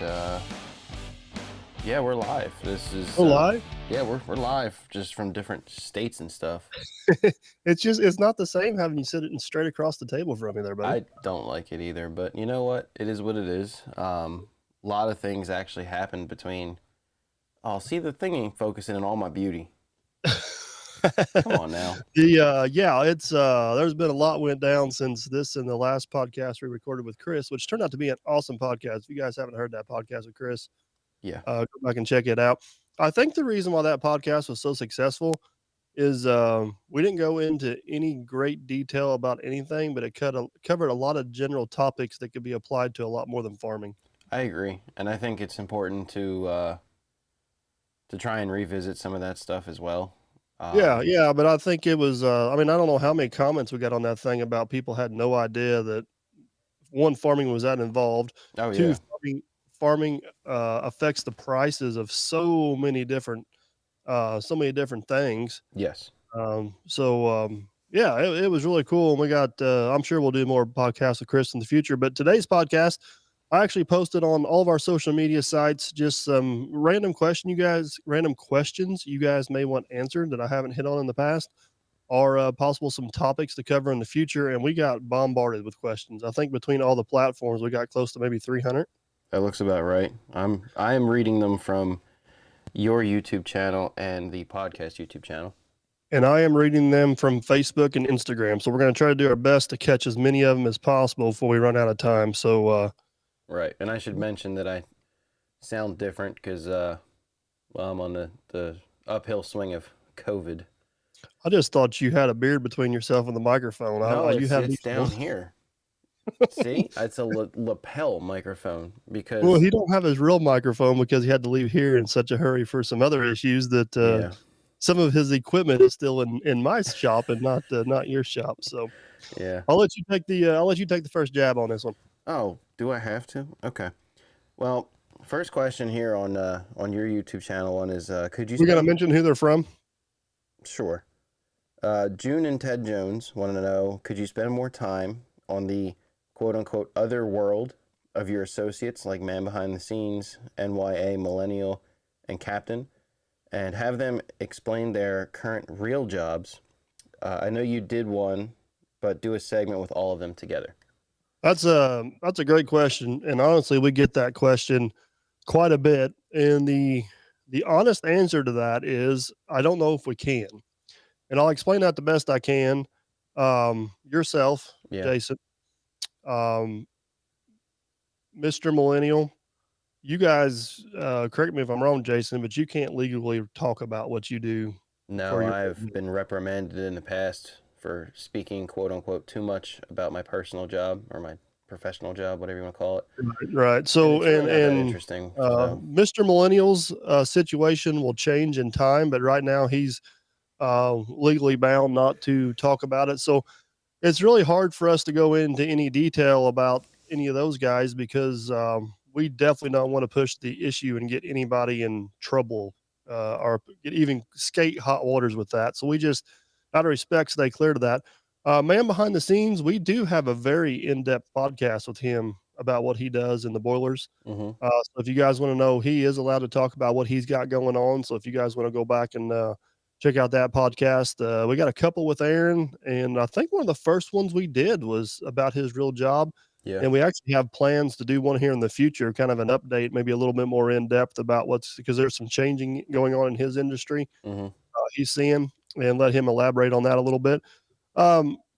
and yeah, we're live. This is We're live? Yeah, we're live, just from different states and stuff. It's not the same having you sitting straight across the table from me there, buddy. I don't like it either, but you know what? It is what it is. A lot of things actually happened between. Oh, see, the thing ain't focusing on all my beauty. Come on now. Yeah, it's there's been a lot went down since this and the last podcast we recorded with Chris, which turned out to be an awesome podcast. If you guys haven't heard that podcast with Chris, Yeah, go back and check it out. I think the reason why that podcast was so successful is we didn't go into any great detail about anything, but it covered a lot of general topics that could be applied to a lot more than farming. I agree, and I think it's important to try and revisit some of that stuff as well. Yeah, but I think it was, I mean, I don't know how many comments we got on that thing about people had no idea that one, farming was that involved. Oh Two, yeah. farming affects the prices of so many different things. Yes. Yeah, it was really cool. And we got, I'm sure we'll do more podcasts with Chris in the future, but today's podcast, I actually posted on all of our social media sites just some random questions you guys may want answered that I haven't hit on in the past, or possible some topics to cover in the future. And we got bombarded with questions. I think between all the platforms, we got close to maybe 300. That looks about right. I am reading them from your YouTube channel and the podcast YouTube channel. And I am reading them from Facebook and Instagram. So we're going to try to do our best to catch as many of them as possible before we run out of time. So, right. And I should mention that I sound different because, well, I'm on the uphill swing of COVID. I just thought you had a beard between yourself and the microphone. No, it's down these- here. See, it's a lapel microphone because. Well, he don't have his real microphone because he had to leave here in such a hurry for some other issues that Yeah. some of his equipment is still in my shop and not your shop. So Yeah. I'll let you take the first jab on this one. Oh, do I have to? Okay. Well, first question here on your YouTube channel one is could you? We're gonna mention who they're from. Sure. June and Ted Jones want to know, could you spend more time on the quote-unquote other world of your associates, like Man Behind the Scenes, NYA, Millennial, and Captain, and have them explain their current real jobs? I know you did one, but do a segment with all of them together. That's a great question, and honestly, we get that question quite a bit. And the honest answer to that is I don't know if we can, and I'll explain that the best I can. Yourself, Yeah. Jason, Mr. Millennial, you guys, correct me if I'm wrong, Jason, but you can't legally talk about what you do. No, I've been reprimanded in the past for speaking quote unquote too much about my personal job or my professional job, whatever you want to call it. Right. So, and interesting. So. Mr. Millennial's situation will change in time, but right now he's legally bound not to talk about it. So it's really hard for us to go into any detail about any of those guys because we definitely don't want to push the issue and get anybody in trouble or even skate hot waters with that. So we just, out of respect, stay clear to that. Man Behind the Scenes, we do have a very in-depth podcast with him about what he does in the boilers. Mm-hmm. So if you guys want to know, he is allowed to talk about what he's got going on. So if you guys want to go back and check out that podcast, we got a couple with Aaron, and I think one of the first ones we did was about his real job. Yeah. And we actually have plans to do one here in the future, kind of an update, maybe a little bit more in depth about because there's some changing going on in his industry. Mm-hmm. He's seeing, and let him elaborate on that a little bit.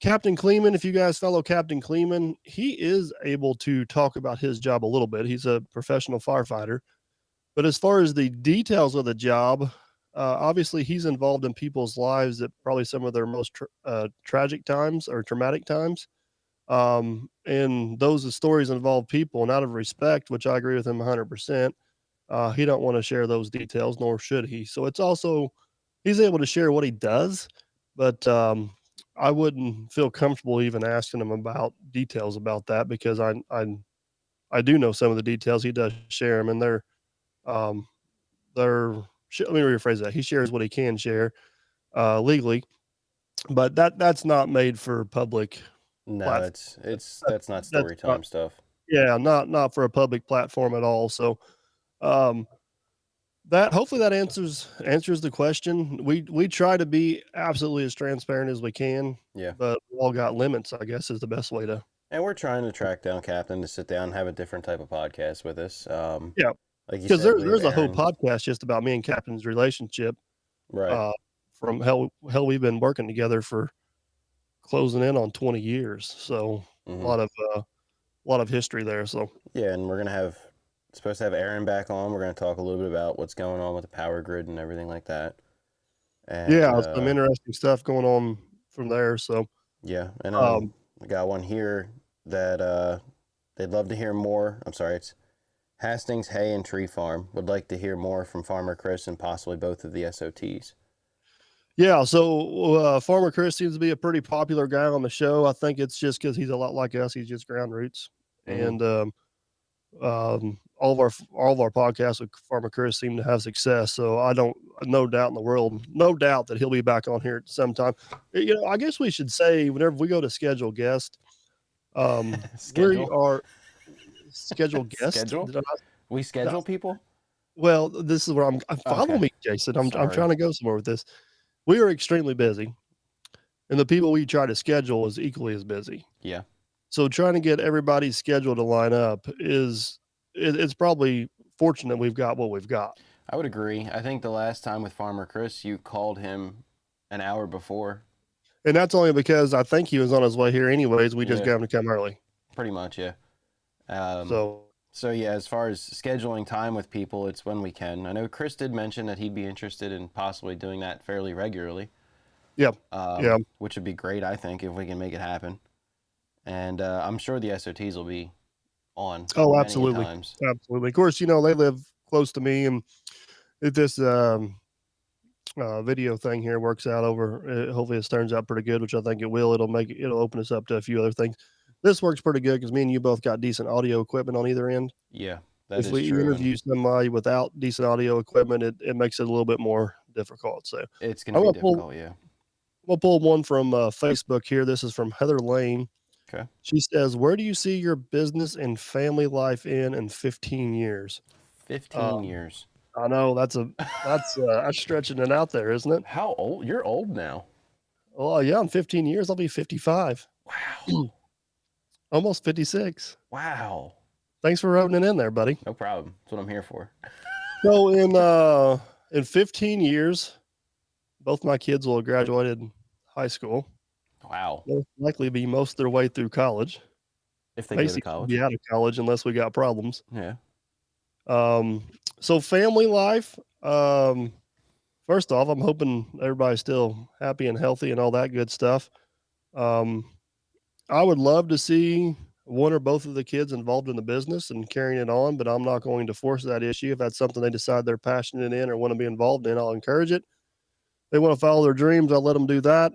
Captain Kleeman, if you guys follow Captain Kleeman, he is able to talk about his job a little bit. He's a professional firefighter, but as far as the details of the job, obviously he's involved in people's lives at probably some of their most tragic times or traumatic times. And those stories involve people, and out of respect, which I agree with him 100%, he don't want to share those details, nor should he. So it's also, he's able to share what he does, but I wouldn't feel comfortable even asking him about details about that because I do know some of the details. He does share them, and let me rephrase that. He shares what he can share legally, but that's not made for public. No, that's not story time stuff. Yeah, not for a public platform at all. So, um, that hopefully that answers the question. We try to be absolutely as transparent as we can, Yeah. but we all got limits, I guess, is the best way to. And we're trying to track down Captain to sit down and have a different type of podcast with us. Yeah, Like you because said, we have there's a whole Aaron. podcast just about me and Captain's relationship. Right. Uh, from hell, we've been working together for closing in on 20 years, so a Hmm. lot of history there. So Yeah, and we're gonna have supposed to have Aaron back on. We're gonna talk a little bit about what's going on with the power grid and everything like that. And yeah, some interesting stuff going on from there. So yeah, and um, I got one here that they'd love to hear more. I'm sorry, it's Hastings Hay and Tree Farm would like to hear more from Farmer Chris and possibly both of the SOTs. yeah, so Farmer Chris seems to be a pretty popular guy on the show. I think it's just because he's a lot like us. He's just ground roots, Hmm. and all of our podcasts with Farmer Chris seem to have success. So I don't, no doubt in the world, no doubt that he'll be back on here at some time. You know, I guess we should say whenever we go to schedule guest, we Schedule. are schedule guest. Schedule. Did I We not? schedule people. Well, this is where follow Okay. me, Jason. I'm Sorry. trying to go somewhere with this. We are extremely busy, and the people we try to schedule is equally as busy. Yeah. So trying to get everybody's schedule to line up it's probably fortunate we've got what we've got. I would agree. I think the last time with Farmer Chris, you called him an hour before. And that's only because I think he was on his way here anyways. We just Yeah, got him to come early. pretty much. Yeah. Um, So so yeah, as far as scheduling time with people, it's when we can. I know Chris did mention that he'd be interested in possibly doing that fairly regularly, yeah, yeah. which would be great, I think, if we can make it happen. And I'm sure the SOTs will be on Oh, many absolutely. times. Absolutely. Of course, they live close to me, and if this video thing here works out hopefully this turns out pretty good, which I think it will. It'll open us up to a few other things. This works pretty good because me and you both got decent audio equipment on either end. Yeah, that If is we true. And interview somebody without decent audio equipment, it makes it a little bit more difficult. So it's going to I'm be gonna pull difficult. Yeah. I'm gonna pull one from Facebook here. This is from Heather Lane. Okay. She says, "Where do you see your business and family life in 15 years?" 15 Um, years. I know that's stretching it out there, isn't it? How old? You're old now. Well, yeah, in 15 years, I'll be 55, Wow. almost 56. Wow. Thanks for rubbing it in there, buddy. No problem. That's what I'm here for. So in 15 years, both my kids will have graduated high school. Wow. They'll likely be most of their way through college. If they go to Macy should college. be out of college unless we got problems. Yeah. So family life. First off, I'm hoping everybody's still happy and healthy and all that good stuff. Um, I would love to see one or both of the kids involved in the business and carrying it on, but I'm not going to force that issue. If that's something they decide they're passionate in or want to be involved in, I'll encourage it. They want to follow their dreams, I'll let them do that.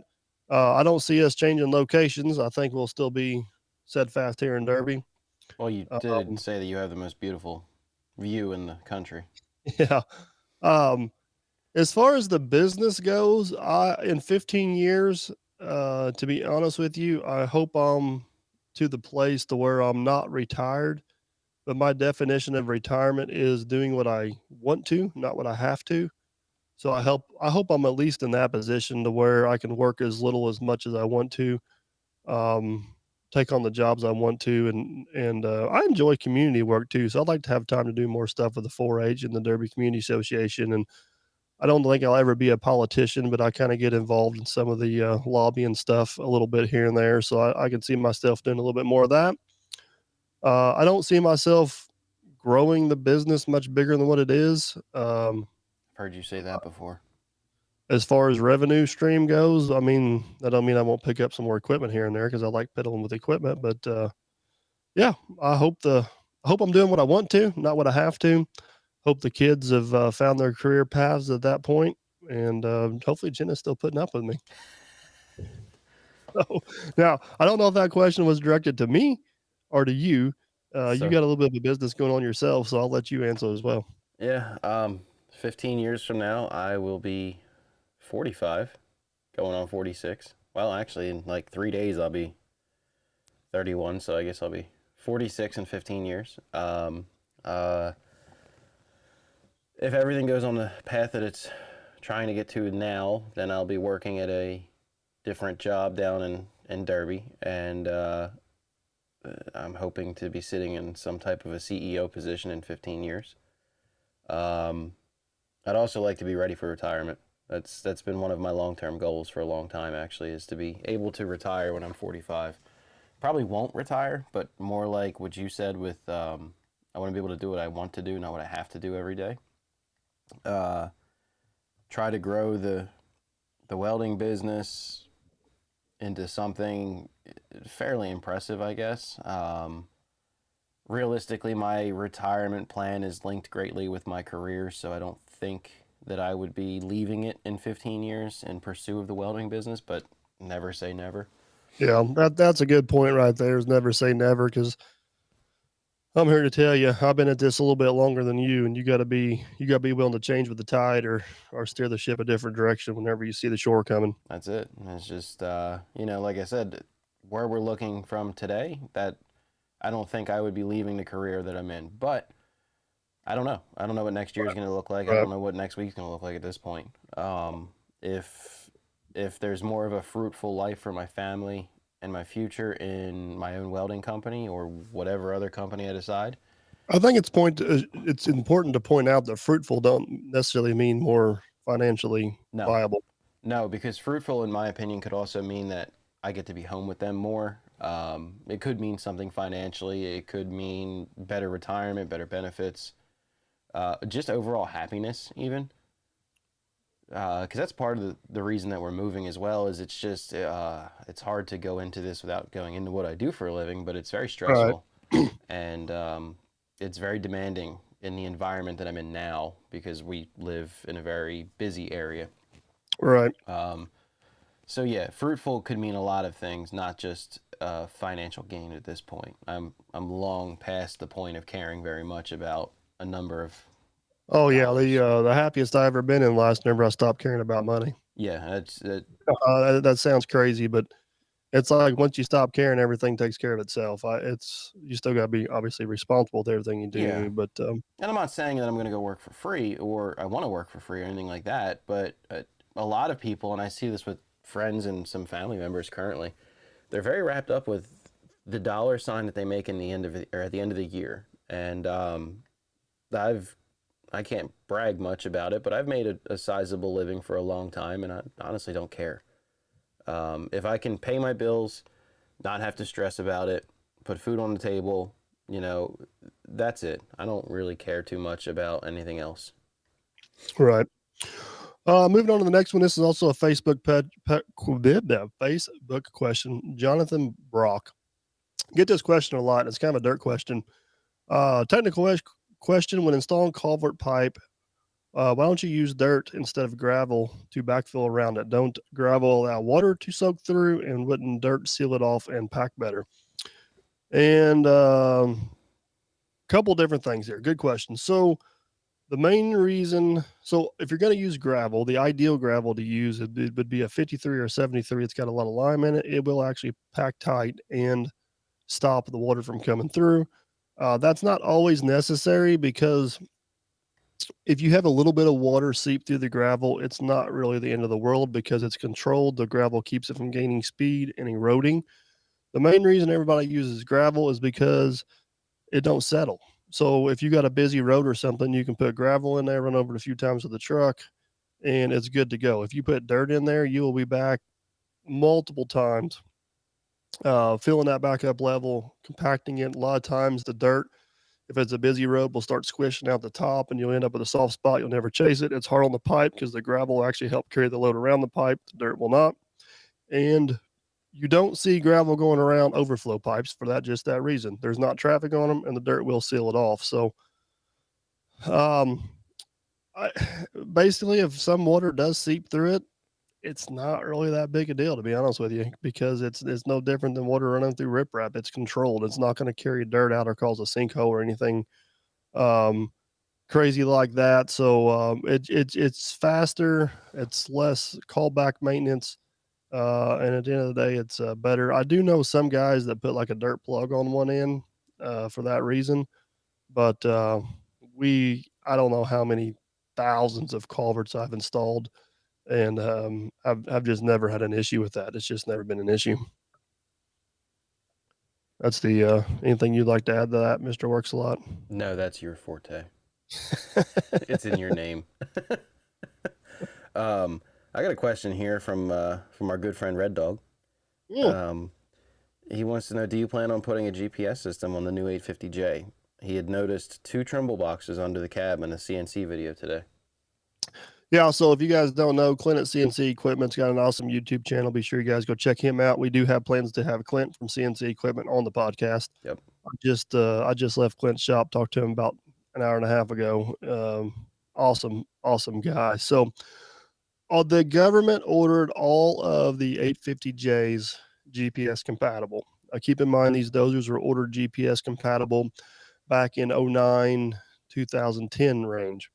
I don't see us changing locations. I think we'll still be steadfast here in Derby. Well, you did Um, say that you have the most beautiful view in the country. yeah. Um, as far as the business goes, in 15 years, to be honest with you, I hope I'm to the place to where I'm not retired. But my definition of retirement is doing what I want to, not what I have to. So I hope I'm at least in that position to where I can work as little as much as I want to, take on the jobs I want to, and I enjoy community work too. So I'd like to have time to do more stuff with the 4-H and the Derby Community Association. And I don't think I'll ever be a politician, but I kind of get involved in some of the lobbying stuff a little bit here and there. So I can see myself doing a little bit more of that. I don't see myself growing the business much bigger than what it is. I've heard you say that before. As far as revenue stream goes, I mean, that don't mean I won't pick up some more equipment here and there because I like pedaling with equipment. But yeah, I hope I'm doing what I want to, not what I have to. Hope the kids have found their career paths at that point, and hopefully Jenna's still putting up with me. So, now, I don't know if that question was directed to me or to you. You So, got a little bit of a business going on yourself, so I'll let you answer as well. yeah, 15 years from now, I will be 45, going on 46. Well, actually, in like 3 days, I'll be 31, so I guess I'll be 46 in 15 years. Uh, if everything goes on the path that it's trying to get to now, then I'll be working at a different job down in Derby, and I'm hoping to be sitting in some type of a CEO position in 15 years. Um, I'd also like to be ready for retirement. That's been one of my long-term goals for a long time, actually, is to be able to retire when I'm 45. Probably won't retire, but more like what you said with I want to be able to do what I want to do, not what I have to do every day. Uh, Try to grow the welding business into something fairly impressive, I guess. Realistically, my retirement plan is linked greatly with my career, so I don't think that I would be leaving it in 15 years in pursuit of the welding business, but never say never. Yeah, that's a good point right there. Is never say never, because I'm here to tell you, I've been at this a little bit longer than you, and you gotta be willing to change with the tide, or steer the ship a different direction whenever you see the shore coming. That's it. It's just, like I said, where we're looking from today, that I don't think I would be leaving the career that I'm in. But I don't know. I don't know what next year is going to look like. I Right. don't know what next week's going to look like at this point. If if there's more of a fruitful life for my family and my future in my own welding company or whatever other company I decide, I think it's important to point out that fruitful don't necessarily mean more financially no, viable. no, because fruitful, in my opinion, could also mean that I get to be home with them more. It could mean something financially. It could mean better retirement, better benefits, just overall happiness, even. Because that's part of the reason that we're moving as well. Is it's just it's hard to go into this without going into what I do for a living, but it's very Right. stressful, and it's very demanding in the environment that I'm in now because we live in a very busy area. Right. Um, So yeah, fruitful could mean a lot of things, not just financial gain at this point. I'm long past the point of caring very much about a number of Oh yeah, dollars. the happiest I ever been in life whenever I stopped caring about money. Yeah, that's That sounds crazy, but it's like once you stop caring, everything takes care of itself. It's you still got to be obviously responsible with everything you yeah. do, but And I'm not saying that I'm going to go work for free or I want to work for free or anything like that, but a lot of people, and I see this with friends and some family members currently, they're very wrapped up with the dollar sign that they make in the end of or at the end of the year. And I've I can't brag much about it, but I've made a sizable living for a long time, and I honestly don't care. If I can pay my bills, not have to stress about it, put food on the table, you know, that's it. I don't really care too much about anything else. right. Moving on to the next one. This is also a Facebook question. Jonathan Brock. Get this question a lot. It's kind of a dirt question. Question: when installing culvert pipe, why don't you use dirt instead of gravel to backfill around it? Don't gravel allow water to soak through, and wouldn't dirt seal it off and pack better? And couple different things here. Good question. So the main reason, so if you're going to use gravel, the ideal gravel to use would be a 53 or 73. It's got a lot of lime in it. It will actually pack tight and stop the water from coming through. That's not always necessary, because if you have a little bit of water seep through the gravel, it's not really the end of the world because it's controlled. The gravel keeps it from gaining speed and eroding. The main reason everybody uses gravel is because it don't settle. So if you got a busy road or something, you can put gravel in there, run over it a few times with the truck, and it's good to go. If you put dirt in there, you will be back multiple times, filling that back up level, compacting it. A lot of times the dirt, if it's a busy road, will start squishing out the top and you'll end up with a soft spot. You'll never chase it. It's hard on the pipe because the gravel will actually help carry the load around the pipe. The dirt will not. And you don't see gravel going around overflow pipes for just that reason. There's not traffic on them, and the dirt will seal it off. So, um, I, basically, if some water does seep through it, it's not really that big a deal, to be honest with you, because it's no different than water running through riprap. It's controlled. It's not going to carry dirt out or cause a sinkhole or anything um, crazy like that. So it's faster. It's less callback maintenance. And at the end of the day, it's better. I do know some guys that put like a dirt plug on one end for that reason. But I don't know how many thousands of culverts I've installed, and I've just never had an issue with that. It's just never been an issue. That's the anything you'd like to add to that, Mr. Works a Lot? No, that's your forte. It's in your name. I got a question here from our good friend Red Dog. Yeah. He wants to know, do you plan on putting a GPS system on the new 850J? He had noticed 2 Trimble boxes under the cab in a CNC video today. Yeah, so if you guys don't know, Clint at CNC Equipment's got an awesome YouTube channel. Be sure you guys go check him out. We do have plans to have Clint from CNC Equipment on the podcast. Yep. I just left Clint's shop, talked to him about an hour and a half ago. Awesome guy. So the government ordered all of the 850Js GPS compatible. Keep in mind, these dozers were ordered GPS compatible back in 09, 2010 range.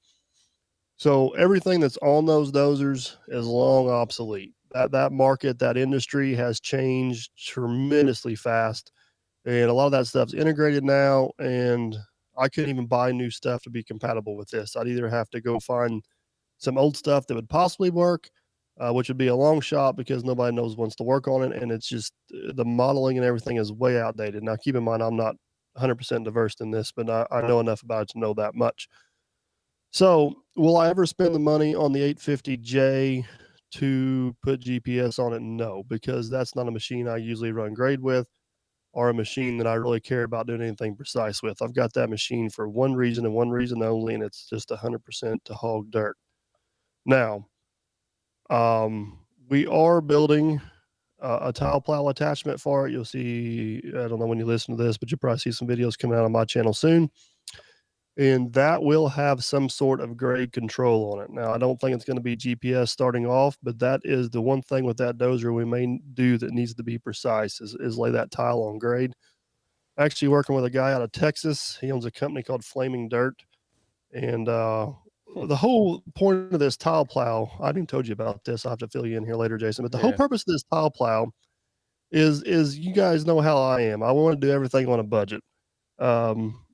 So everything that's on those dozers is long obsolete. That market, that industry has changed tremendously fast, and a lot of that stuff's integrated now. And I couldn't even buy new stuff to be compatible with this. I'd either have to go find some old stuff that would possibly work, which would be a long shot because nobody wants to work on it, and it's just the modeling and everything is way outdated. Now, keep in mind, I'm not 100% diverse in this, but I know enough about it to know that much. So, will I ever spend the money on the 850J to put GPS on it? No, because that's not a machine I usually run grade with, or a machine that I really care about doing anything precise with. I've got that machine for one reason and one reason only, and it's just 100% to hog dirt. Now, we are building a tile plow attachment for it. You'll see, I don't know when you listen to this, but you'll probably see some videos coming out on my channel soon. And that will have some sort of grade control on it. Now, I don't think it's going to be GPS starting off, but that is the one thing with that dozer we may do that needs to be precise is lay that tile on grade. Actually working with a guy out of Texas. He owns a company called Flaming Dirt. And the whole point of this tile plow, I haven't even told you about this. I'll have to fill you in here later, Jason. But the whole purpose of this tile plow is you guys know how I am. I want to do everything on a budget.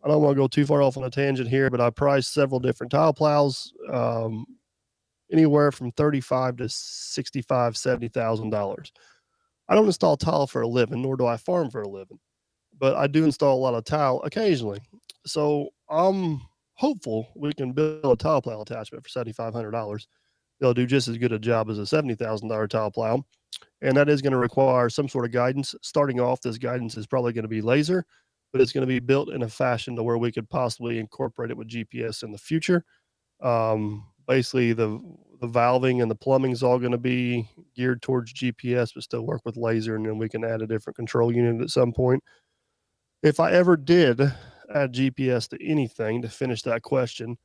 I don't want to go too far off on a tangent here, but I priced several different tile plows, anywhere from $35,000 to $65,000, $70,000. I don't install tile for a living, nor do I farm for a living, but I do install a lot of tile occasionally. So I'm hopeful we can build a tile plow attachment for $7,500. They'll do just as good a job as a $70,000 tile plow, and that is going to require some sort of guidance. Starting off, this guidance is probably going to be laser, but it's going to be built in a fashion to where we could possibly incorporate it with GPS in the future. Basically, the valving and the plumbing is all going to be geared towards GPS, but still work with laser, and then we can add a different control unit at some point. If I ever did add GPS to anything, to finish that question,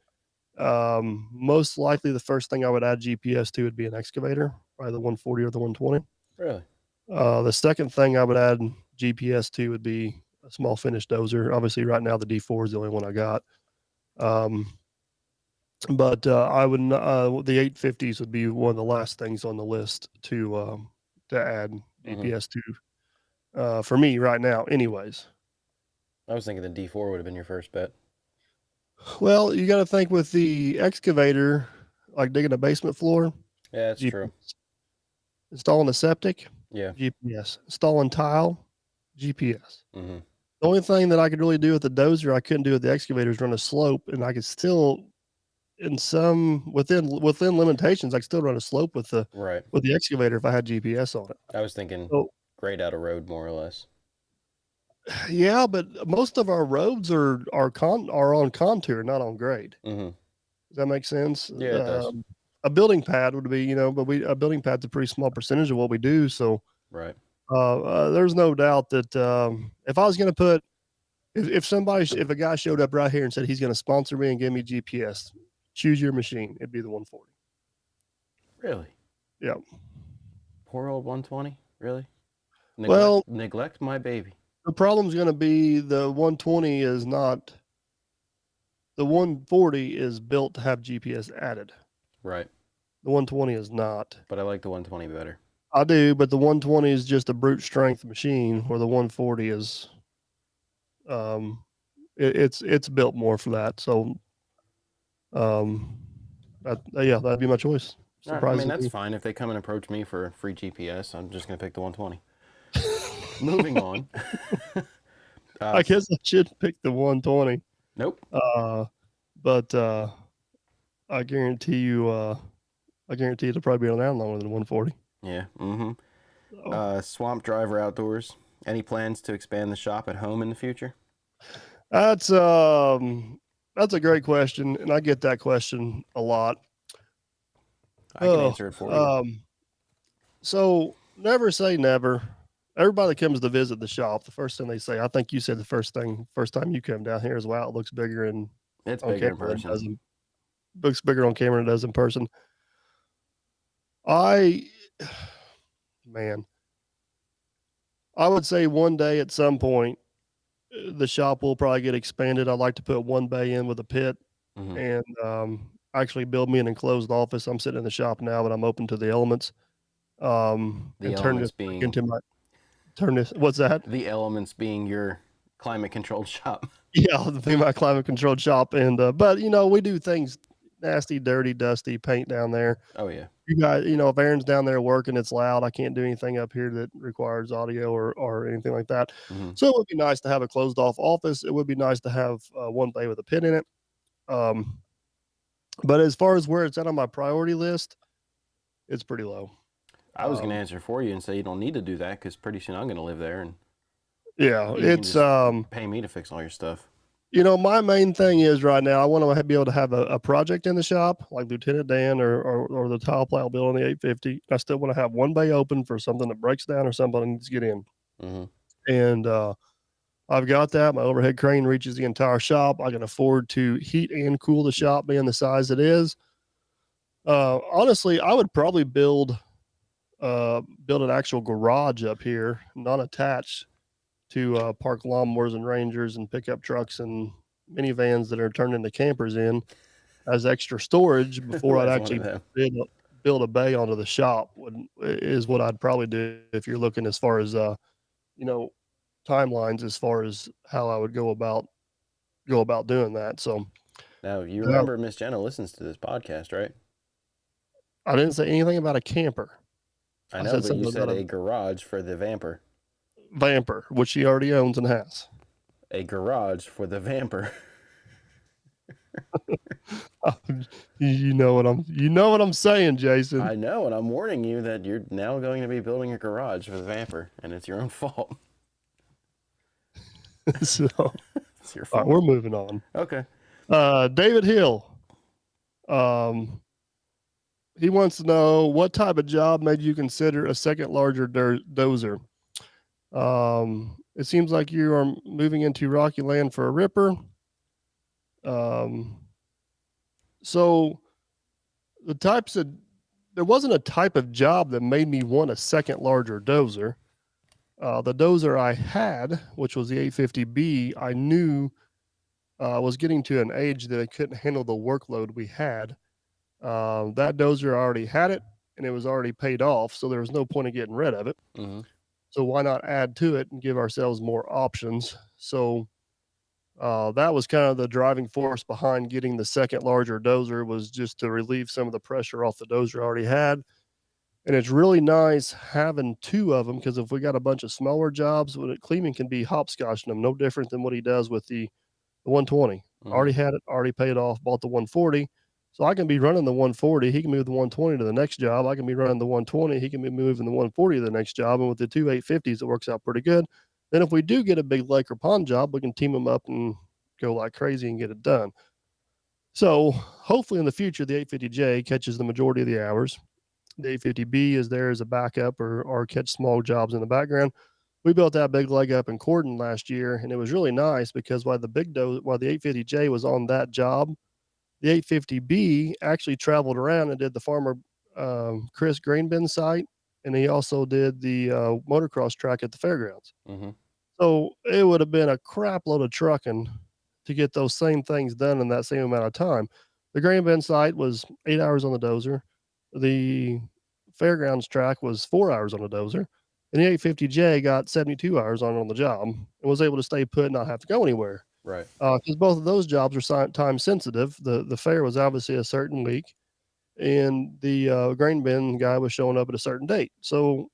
most likely the first thing I would add GPS to would be an excavator, probably the 140 or the 120. Really? The second thing I would add GPS to would be a small finish dozer. Obviously, right now the D4 is the only one I got. But I would the 850s would be one of the last things on the list to add GPS to for me right now. Anyways, I was thinking the D4 would have been your first bet. well, you got to think with the excavator, like digging a basement floor. Yeah, that's true. Installing a septic. Yeah. GPS. Installing tile. GPS. Mm-hmm. The only thing that I could really do with the dozer, I couldn't do with the excavator, is run a slope, and I could still, in some within limitations, I could still run a slope with the excavator if I had GPS on it. I was thinking grade out a road more or less. Yeah, but most of our roads are on contour, not on grade. Mm-hmm. Does that make sense? Yeah, it does. A building pad would be, but a building pad's a pretty small percentage of what we do. So right. There's no doubt that if I was going to put, if a guy showed up right here and said he's going to sponsor me and give me GPS, choose your machine, it'd be the 140. Really? Yeah. Poor old 120? Really? Neglect my baby. The problem's going to be the 120 is not, the 140 is built to have GPS added. Right. The 120 is not. But I like the 120 better. I do, but the 120 is just a brute strength machine, where the 140 is It's built more for that. So, yeah, that'd be my choice. All right, I mean, that's Surprisingly, fine. If they come and approach me for free GPS, I'm just going to pick the 120. Moving on. I guess I should pick the 120. Nope. But I guarantee you, it'll probably be around longer than 140. Yeah. Mm-hmm. So, Swamp Driver Outdoors. Any plans to expand the shop at home in the future? that's a great question, and I get that question a lot. I can answer it for you. So never say never. Everybody that comes to visit the shop, the first thing they say, I think you said the first time you come down here is, wow, it looks bigger on Bigger in camera than it does person. looks bigger on camera than it does in person. I man, I would say one day at some point the shop will probably get expanded. I'd like to put one bay in with a pit Mm-hmm. and actually build me an enclosed office. I'm sitting in the shop now, but I'm open to the elements. The And turn elements this being into my turn this. What's that? the elements being your climate controlled shop. Yeah, the be my climate controlled shop. And but we do things nasty, dirty, dusty, paint down there. Oh yeah. You guys, if Aaron's down there working, it's loud. I can't do anything up here that requires audio or anything like that. Mm-hmm. So it would be nice to have a closed off office. It would be nice to have one bay with a pit in it. But as far as where it's at on my priority list, it's pretty low. I was going to answer for you and say you don't need to do that because pretty soon I'm going to live there and Yeah, you can it's just pay me to fix all your stuff. my main thing is right now I want to be able to have a project in the shop like Lieutenant Dan or the tile plow bill on the 850. I still want to have one bay open for something that breaks down or somebody needs to get in. Mm-hmm. And I've got that. My overhead crane reaches the entire shop. I can afford to heat and cool the shop being the size it is. Honestly, I would probably build an actual garage up here, not attached to park lawnmowers and Rangers and pickup trucks and minivans that are turned into campers in as extra storage before I'd actually build a bay onto the shop is what I'd probably do if you're looking as far as timelines as far as how I would go about doing that. So now you remember Miss Jenna listens to this podcast, right? I didn't say anything about a camper. I know, but you said a garage for the Vamper. Vamper, which she already owns and has. A garage for the Vamper. You know what I'm saying, Jason. I know, and I'm warning you that you're now going to be building a garage for the Vamper, and it's your own fault. So it's your fault. All right, we're moving on. Okay. David Hill. He wants to know what type of job made you consider a second larger dozer. It seems like you are moving into rocky land for a ripper. So there wasn't a type of job that made me want a second larger dozer. The dozer I had, which was the 850B, I knew was getting to an age that it couldn't handle the workload we had. That dozer already had it, and it was already paid off, so there was no point in getting rid of it. Mm-hmm. So why not add to it and give ourselves more options? So that was kind of the driving force behind getting the second larger dozer, was just to relieve some of the pressure off the dozer I already had. And it's really nice having two of them, because if we got a bunch of smaller jobs, Kleeman can be hopscotching them, no different than what he does with the 120. Mm-hmm. Already had it, already paid off, bought the 140. So I can be running the 140. He can move the 120 to the next job. I can be running the 120. He can be moving the 140 to the next job. And with the two 850s, it works out pretty good. Then if we do get a big lake or pond job, we can team them up and go like crazy and get it done. So hopefully in the future, the 850J catches the majority of the hours. The 850B is there as a backup or catch small jobs in the background. We built that big leg up in Cordon last year, and it was really nice because while the 850J was on that job, the 850B actually traveled around and did the farmer Chris grain bin site, and he also did the motocross track at the fairgrounds. Mm-hmm. So it would have been a crap load of trucking to get those same things done in that same amount of time. The grain bin site was 8 hours on the dozer. The fairgrounds track was 4 hours on the dozer. And the 850J got 72 hours on the job and was able to stay put and not have to go anywhere. Right. Because both of those jobs are time sensitive. The fair was obviously a certain week, and the grain bin guy was showing up at a certain date. So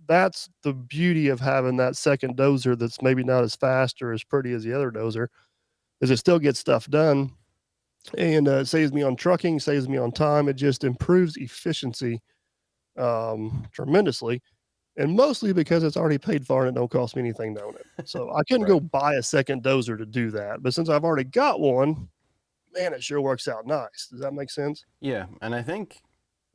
that's the beauty of having that second dozer that's maybe not as fast or as pretty as the other dozer, is it still gets stuff done, and it saves me on trucking, saves me on time. It just improves efficiency tremendously, and mostly because it's already paid for and it don't cost me anything to own it. So I couldn't Right. go buy a second dozer to do that, but since I've already got one, man, it sure works out nice. Does that make sense? Yeah, and I think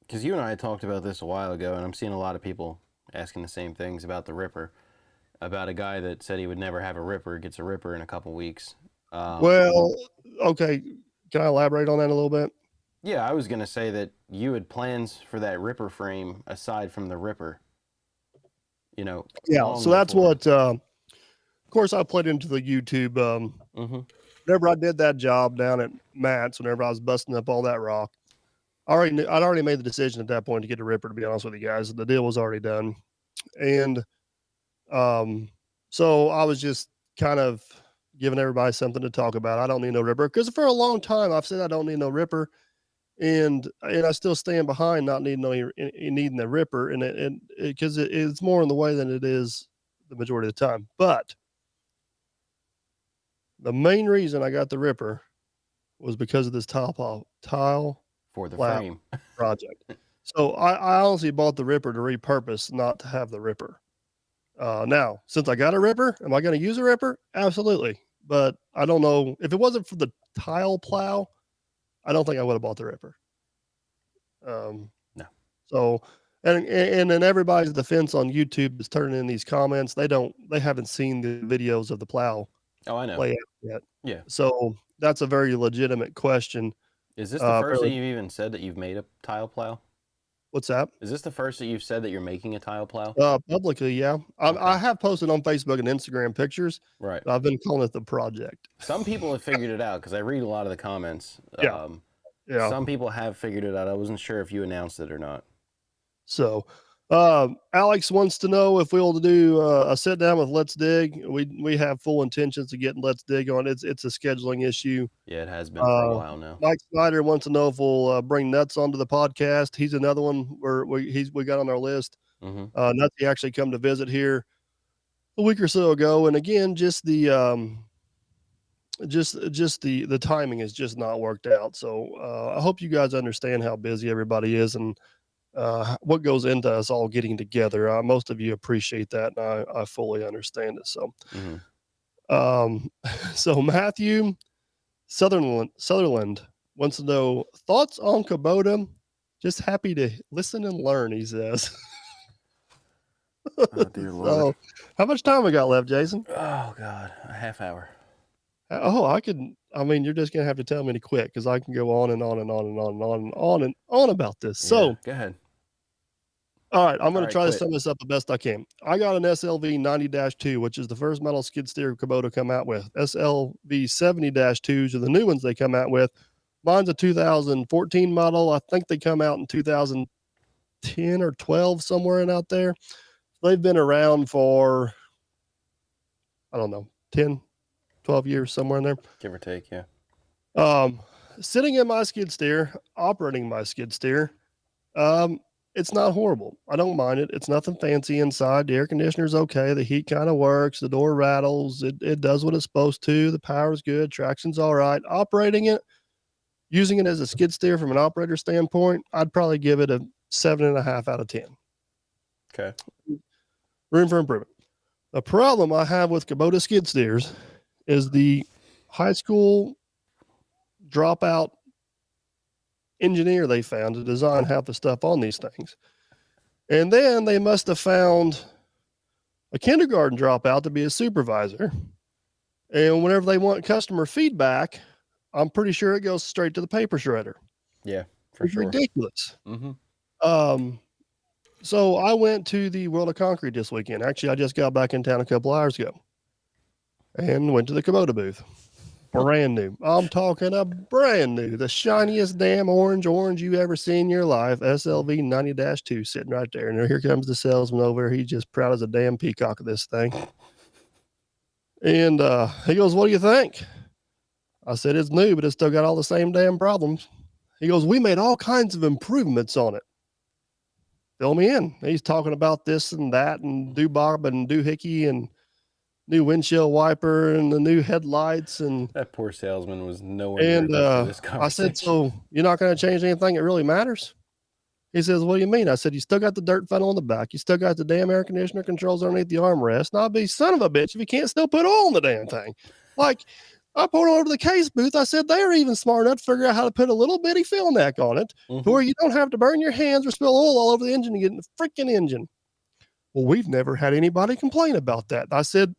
because you and I talked about this a while ago, and I'm seeing a lot of people asking the same things about the Ripper, about a guy that said he would never have a Ripper gets a Ripper in a couple weeks. Well, okay. Can I elaborate on that a little bit? Yeah, I was gonna say that you had plans for that Ripper frame aside from the Ripper. You know, Yeah. So that's before. what. Of course, I played into the YouTube. Whenever I did that job down at Matt's, whenever I was busting up all that rock, I'd already made the decision at that point to get a Ripper. To be honest with you guys, the deal was already done, and so I was just kind of giving everybody something to talk about. I don't need no Ripper because for a long time I've said I don't need no Ripper, and I still stand behind not needing needing the Ripper, and because it's more in the way than it is the majority of the time. But the main reason I got the Ripper was because of this tile For the plow frame. project. So I honestly bought the Ripper to repurpose, not to have the Ripper. Now, since I got a Ripper, am I going to use a Ripper? Absolutely. But I don't know if it wasn't for the tile plow, I don't think I would have bought the Ripper. No. So, and then everybody's defense on YouTube is turning in these comments. They haven't seen the videos of the plow Oh, I know. play out yet. Yeah. So that's a very legitimate question. Is this the first that you've even said that you've made a tile plow? What's that? Is this the first that you've said that you're making a tile plow? Publicly, yeah. I have posted on Facebook and Instagram pictures. Right. I've been calling it the project. Some people have figured it out because I read a lot of the comments. Yeah. Yeah. Some people have figured it out. I wasn't sure if you announced it or not. So, Alex wants to know if we'll do a sit down with Let's Dig. We have full intentions of getting Let's Dig on. It's a scheduling issue. Yeah, it has been for a while now. Mike Snyder wants to know if we'll bring Nuts onto the podcast. He's another one where we got on our list. Nuts, he actually come to visit here a week or so ago, and again, just the the timing has just not worked out. So I hope you guys understand how busy everybody is and what goes into us all getting together. Most of you appreciate that, and I fully understand it. So, so Matthew Sutherland wants to know thoughts on Kubota. Just happy to listen and learn, he says. Oh, dear Lord. So, how much time we got left, Jason? Oh, God. A half hour. Oh, I mean, you're just going to have to tell me to quit because I can go on and on and on and on and on and on and on about this. Yeah, so, go ahead. All right, I'm going to try to quit. sum this up the best I can. I got an SLV 90-2, which is the first metal skid steer Kubota come out with. SLV 70-2s are the new ones they come out with. Mine's a 2014 model. I think they come out in 2010 or 12, somewhere in out there. They've been around for, I don't know, 10, 12 years, somewhere in there. Give or take, yeah. Sitting in my skid steer, operating my skid steer, it's not horrible. I don't mind it. It's nothing fancy inside. The air conditioner's okay. The heat kind of works. The door rattles. It does what it's supposed to. The power's good. Traction's all right. Operating it, using it as a skid steer from an operator standpoint, I'd probably give it a 7.5 out of 10. Okay. Room for improvement. The problem I have with Kubota skid steers is the high school dropout engineer they found to design half the stuff on these things. And then they must have found a kindergarten dropout to be a supervisor. And whenever they want customer feedback, I'm pretty sure it goes straight to the paper shredder. Yeah, for sure. It's ridiculous. So I went to the World of Concrete this weekend. Actually, I just got back in town a couple hours ago and went to the Kubota booth. brand new. I'm talking a brand new, the shiniest damn orange you ever seen in your life. SLV 90-2 sitting right there. And here comes the salesman over. He's just proud as a damn peacock of this thing. And he goes, "What do you think?" I said, "It's new, but it's still got all the same damn problems." He goes, "We made all kinds of improvements on it." Fill me in. He's talking about this and that and doobob and doohickey and new windshield wiper and the new headlights. And that poor salesman was nowhere near for this conversation. I said, "So you're not going to change anything that really matters?" He says, "What do you mean?" I said, "You still got the dirt funnel on the back. You still got the damn air conditioner controls underneath the armrest. And I'll be son of a bitch if you can't still put oil in the damn thing." Like, I pulled over to the case booth. I said, "They are even smart enough to figure out how to put a little bitty fill neck on it to where you don't have to burn your hands or spill oil all over the engine to get in the freaking engine." "Well, we've never had anybody complain about that." I said,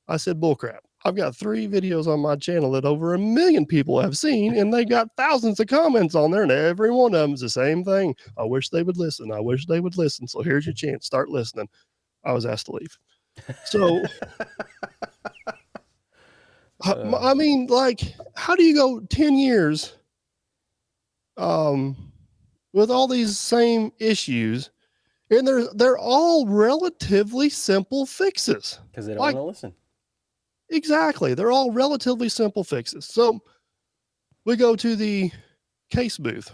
"Bullcrap. I've got 3 videos on my channel that over 1 million people have seen, and they got thousands of comments on there, and every one of them is the same thing. I wish they would listen. I wish they would listen. So here's your chance. Start listening." I was asked to leave. So, I mean, like, how do you go 10 years with all these same issues, and they're all relatively simple fixes? Because they don't want to listen. Exactly. They're all relatively simple fixes. So we go to the case booth,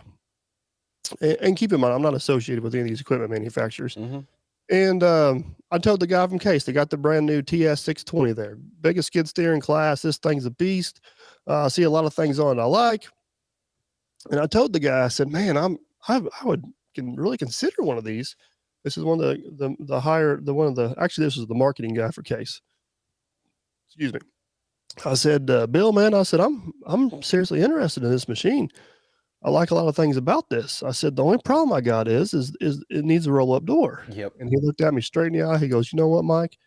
and keep in mind, I'm not associated with any of these equipment manufacturers. And I told the guy from Case, they got the brand new TS 620 there, biggest skid steer in class. This thing's a beast. I see a lot of things on it I like. And I told the guy, I said, "Man, I would really consider one of these." This is one of actually, this was the marketing guy for Case. Excuse me. I said, "Bill, man," I said, I'm seriously interested in this machine. I like a lot of things about this." I said, "The only problem I got is it needs a roll-up door." Yep. And he looked at me straight in the eye. He goes, "You know what, Mike?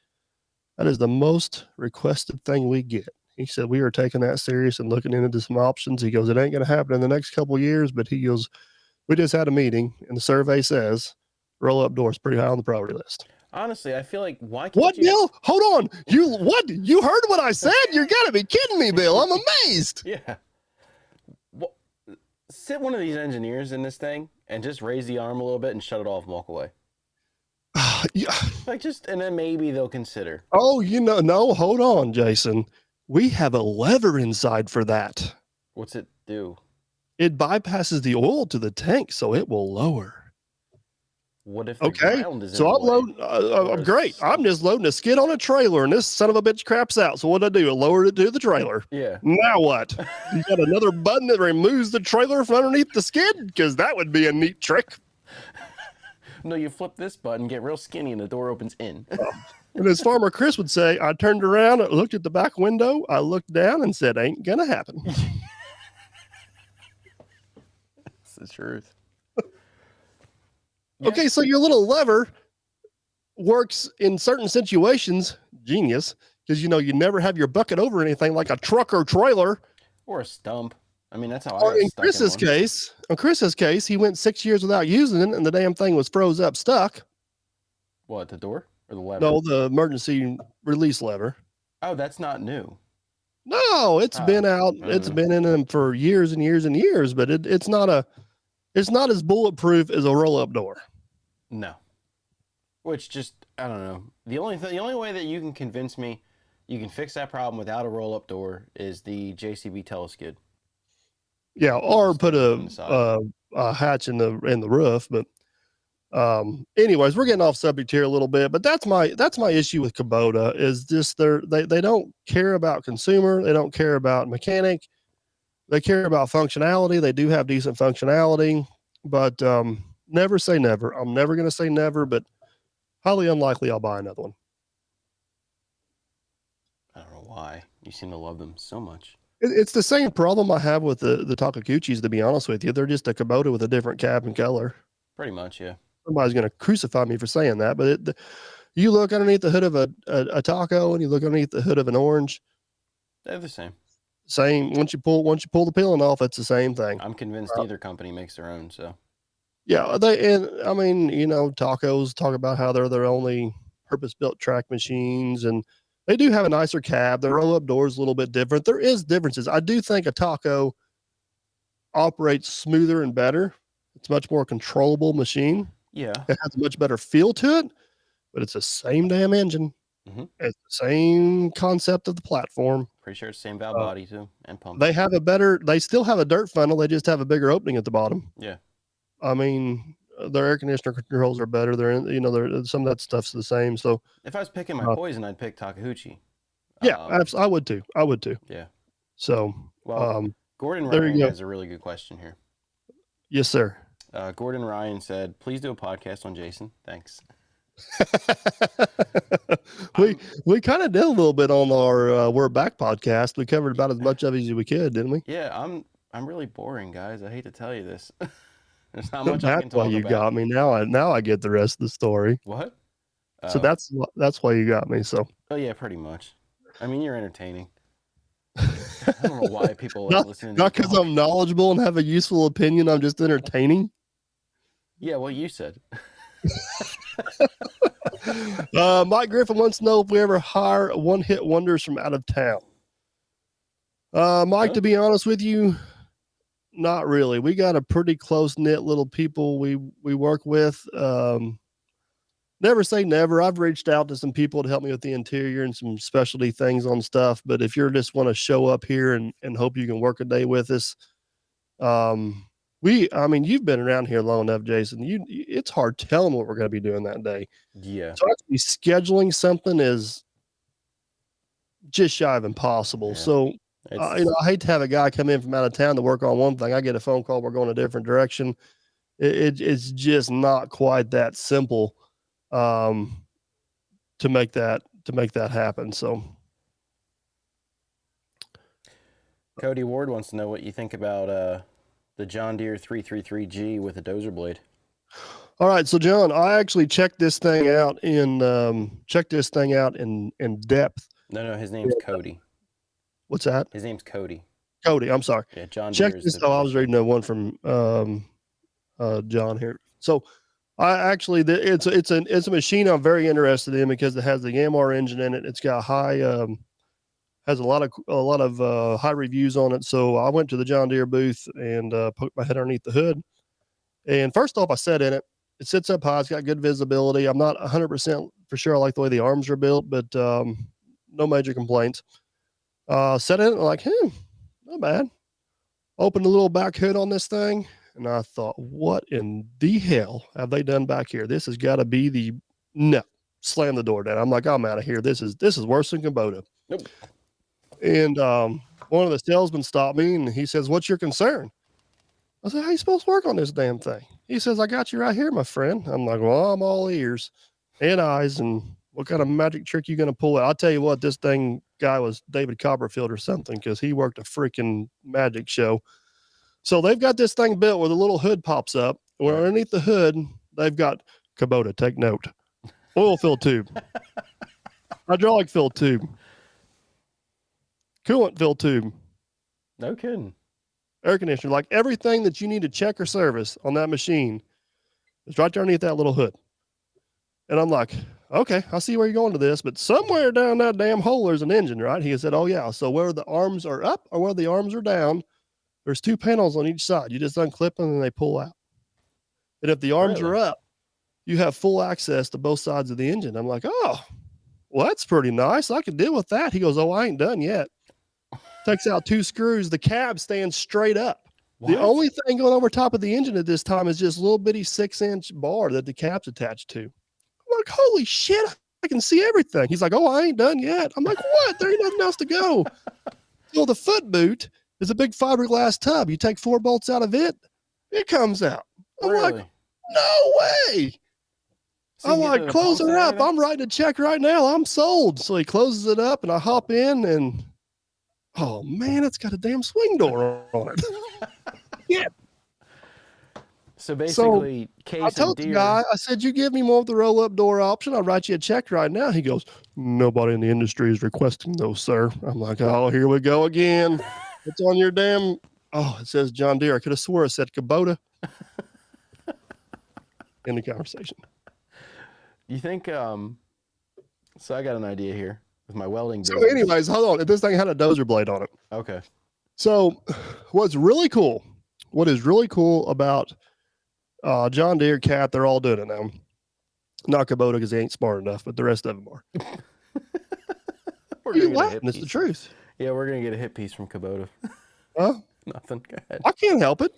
That is the most requested thing we get." He said, "We are taking that serious and looking into some options." He goes, "It ain't going to happen in the next couple of years," but he goes, "We just had a meeting, and the survey says roll-up door is pretty high on the priority list." Honestly, I feel like, why can't What, you... Bill? Hold on. You heard what I said? You got to be kidding me, Bill. I'm amazed. Yeah. Well, sit one of these engineers in this thing and just raise the arm a little bit and shut it off and walk away. Yeah. Like, and then maybe they'll consider. Oh, no, hold on, Jason. We have a lever inside for that. What's it do? It bypasses the oil to the tank, so it will lower. What if the ground is in so the I'm way? loading. I'm great. I'm just loading a skid on a trailer, and this son of a bitch craps out. So what do? I lowered it to the trailer. Yeah. Now what? You got another button that removes the trailer from underneath the skid? Because that would be a neat trick. No, you flip this button, get real skinny, and the door opens in. And as Farmer Chris would say, I turned around, I looked at the back window, I looked down, and said, "Ain't gonna happen." That's the truth. Okay, so your little lever works in certain situations. Genius. Because, you never have your bucket over anything like a truck or trailer. Or a stump. I mean, that's how Or I got in stuck Chris's case, he went 6 years without using it, and the damn thing was froze up, stuck. What, the door or the lever? No, the emergency release lever. Oh, that's not new. No, it's been out. It's been in them for years and years and years, but it's not as bulletproof as a roll-up door. No. Which just, I don't know. The only way that you can convince me you can fix that problem without a roll-up door is the JCB teleskid. Yeah, or put a hatch in the roof. But anyways, we're getting off subject here a little bit. But that's my issue with Kubota is just they don't care about consumer. They don't care about mechanic. They care about functionality. They do have decent functionality, but never say never. I'm never going to say never, but highly unlikely I'll buy another one. I don't know why. You seem to love them so much. It's the same problem I have with the Takaguchis, to be honest with you. They're just a Kubota with a different cab and color. Pretty much, yeah. Somebody's going to crucify me for saying that, but you look underneath the hood of a Taco and you look underneath the hood of an Orange. They're the same. Same. Once you pull the peeling off, it's the same thing. I'm convinced either company makes their own, so. Yeah, Tacos talk about how they're their only purpose-built track machines, and They do have a nicer cab. The roll-up door is a little bit different. There is differences. I do think a Taco operates smoother and better. It's a much more controllable machine. Yeah. It has a much better feel to it, but it's the same damn engine. Mm-hmm. It's the same concept of the platform. Pretty sure it's same valve body too, and pump. They still have a dirt funnel. They just have a bigger opening at the bottom. Yeah. I mean, their air conditioner controls are better. Some of that stuff's the same. So if I was picking my poison, I'd pick Takeuchi. Yeah, I would too. Yeah. So, well, Gordon there Ryan you go. has a really good question here. Yes, sir. Gordon Ryan said, "Please do a podcast on Jason." Thanks. we kind of did a little bit on our We're Back podcast. We covered about as much of it as we could, didn't we? Yeah, I'm really boring, guys. I hate to tell you this. There's not much I can That's why talk you about. got me. Now I get the rest of the story. What? So that's why you got me. So. Oh yeah, pretty much. I mean, you're entertaining. I don't know why people like listening. Not because I'm knowledgeable and have a useful opinion. I'm just entertaining. Yeah, well, you said. Mike Griffin wants to know if we ever hire one-hit wonders from out of town. Mike, to be honest with you, not really. We got a pretty close-knit little people we work with. Never say never. I've reached out to some people to help me with the interior and some specialty things on stuff. But if you just want to show up here and hope you can work a day with us, you've been around here long enough, Jason. It's hard telling what we're going to be doing that day. Yeah. So actually scheduling something is just shy of impossible. Yeah. So, I hate to have a guy come in from out of town to work on one thing. I get a phone call, we're going a different direction. It's just not quite that simple to make that happen. So Cody Ward wants to know what you think about the John Deere 333G with a Dozer blade. All right, so John, I actually checked this thing out in depth. No, his name's Cody. What's that? His name's Cody. Cody, I'm sorry. Yeah, John. Check this out. I was reading the one from John here. So I actually, it's a machine I'm very interested in because it has the Yamar engine in it. It's got has a lot of high reviews on it. So I went to the John Deere booth and poked my head underneath the hood. And first off, I sat in it. It sits up high. It's got good visibility. I'm not 100% for sure I like the way the arms are built, but no major complaints. Sat in it like, not bad. Opened the little back hood on this thing, and I thought, what in the hell have they done back here? This has got to be slam the door down. I'm like, I'm out of here. This is worse than Kubota. Nope. And one of the salesmen stopped me and he says, "What's your concern?" I said, "How you supposed to work on this damn thing?" He says, "I got you right here, my friend." I'm like, "Well, I'm all ears and eyes. And what kind of magic trick you going to pull out?" I'll tell you what, this guy was David Copperfield or something, because he worked a freaking magic show. So they've got this thing built where the little hood pops up. Where underneath the hood, they've got Kubota, take note, oil fill tube, hydraulic fill tube, coolant fill tube. No kidding. Air conditioner, like everything that you need to check or service on that machine is right there underneath that little hood. And I'm like, okay, I see where you're going to this, but somewhere down that damn hole, there's an engine, right? He said, "Oh yeah. So where the arms are up or where the arms are down, there's two panels on each side. You just unclip them and they pull out. And if the arms are up, you have full access to both sides of the engine." I'm like, "Oh, well, that's pretty nice. I can deal with that." He goes, "Oh, I ain't done yet." Takes out two screws. The cab stands straight up. What? The only thing going over top of the engine at this time is just a little bitty 6-inch bar that the cab's attached to. I'm like, holy shit, I can see everything. He's like, "Oh, I ain't done yet." I'm like, "What? There ain't nothing else to go." So the foot boot is a big fiberglass tub. You take 4 bolts out of it, it comes out. I'm like, no way. So I'm like, "Close her up. I'm writing a check right now. I'm sold." So he closes it up and I hop in and, oh man, it's got a damn swing door on it. Yeah. So basically, I told the guy, I said, "You give me more of the roll-up door option, I'll write you a check right now." He goes, "Nobody in the industry is requesting those, sir." I'm like, "Oh, here we go again. It's on your damn." Oh, it says John Deere. I could have swore it said Kubota. In the conversation. You think? So I got an idea here. with my welding So, business. anyways, hold on. This thing had a dozer blade on it. Okay. So, what is really cool about John Deere, Cat, they're all doing it now. Not Kubota because they ain't smart enough, but the rest of them are. We're You gonna get a laughing? hit It's the piece. truth. Yeah, we're gonna get a hit piece from Kubota. Huh? Nothing. Go ahead. I can't help it.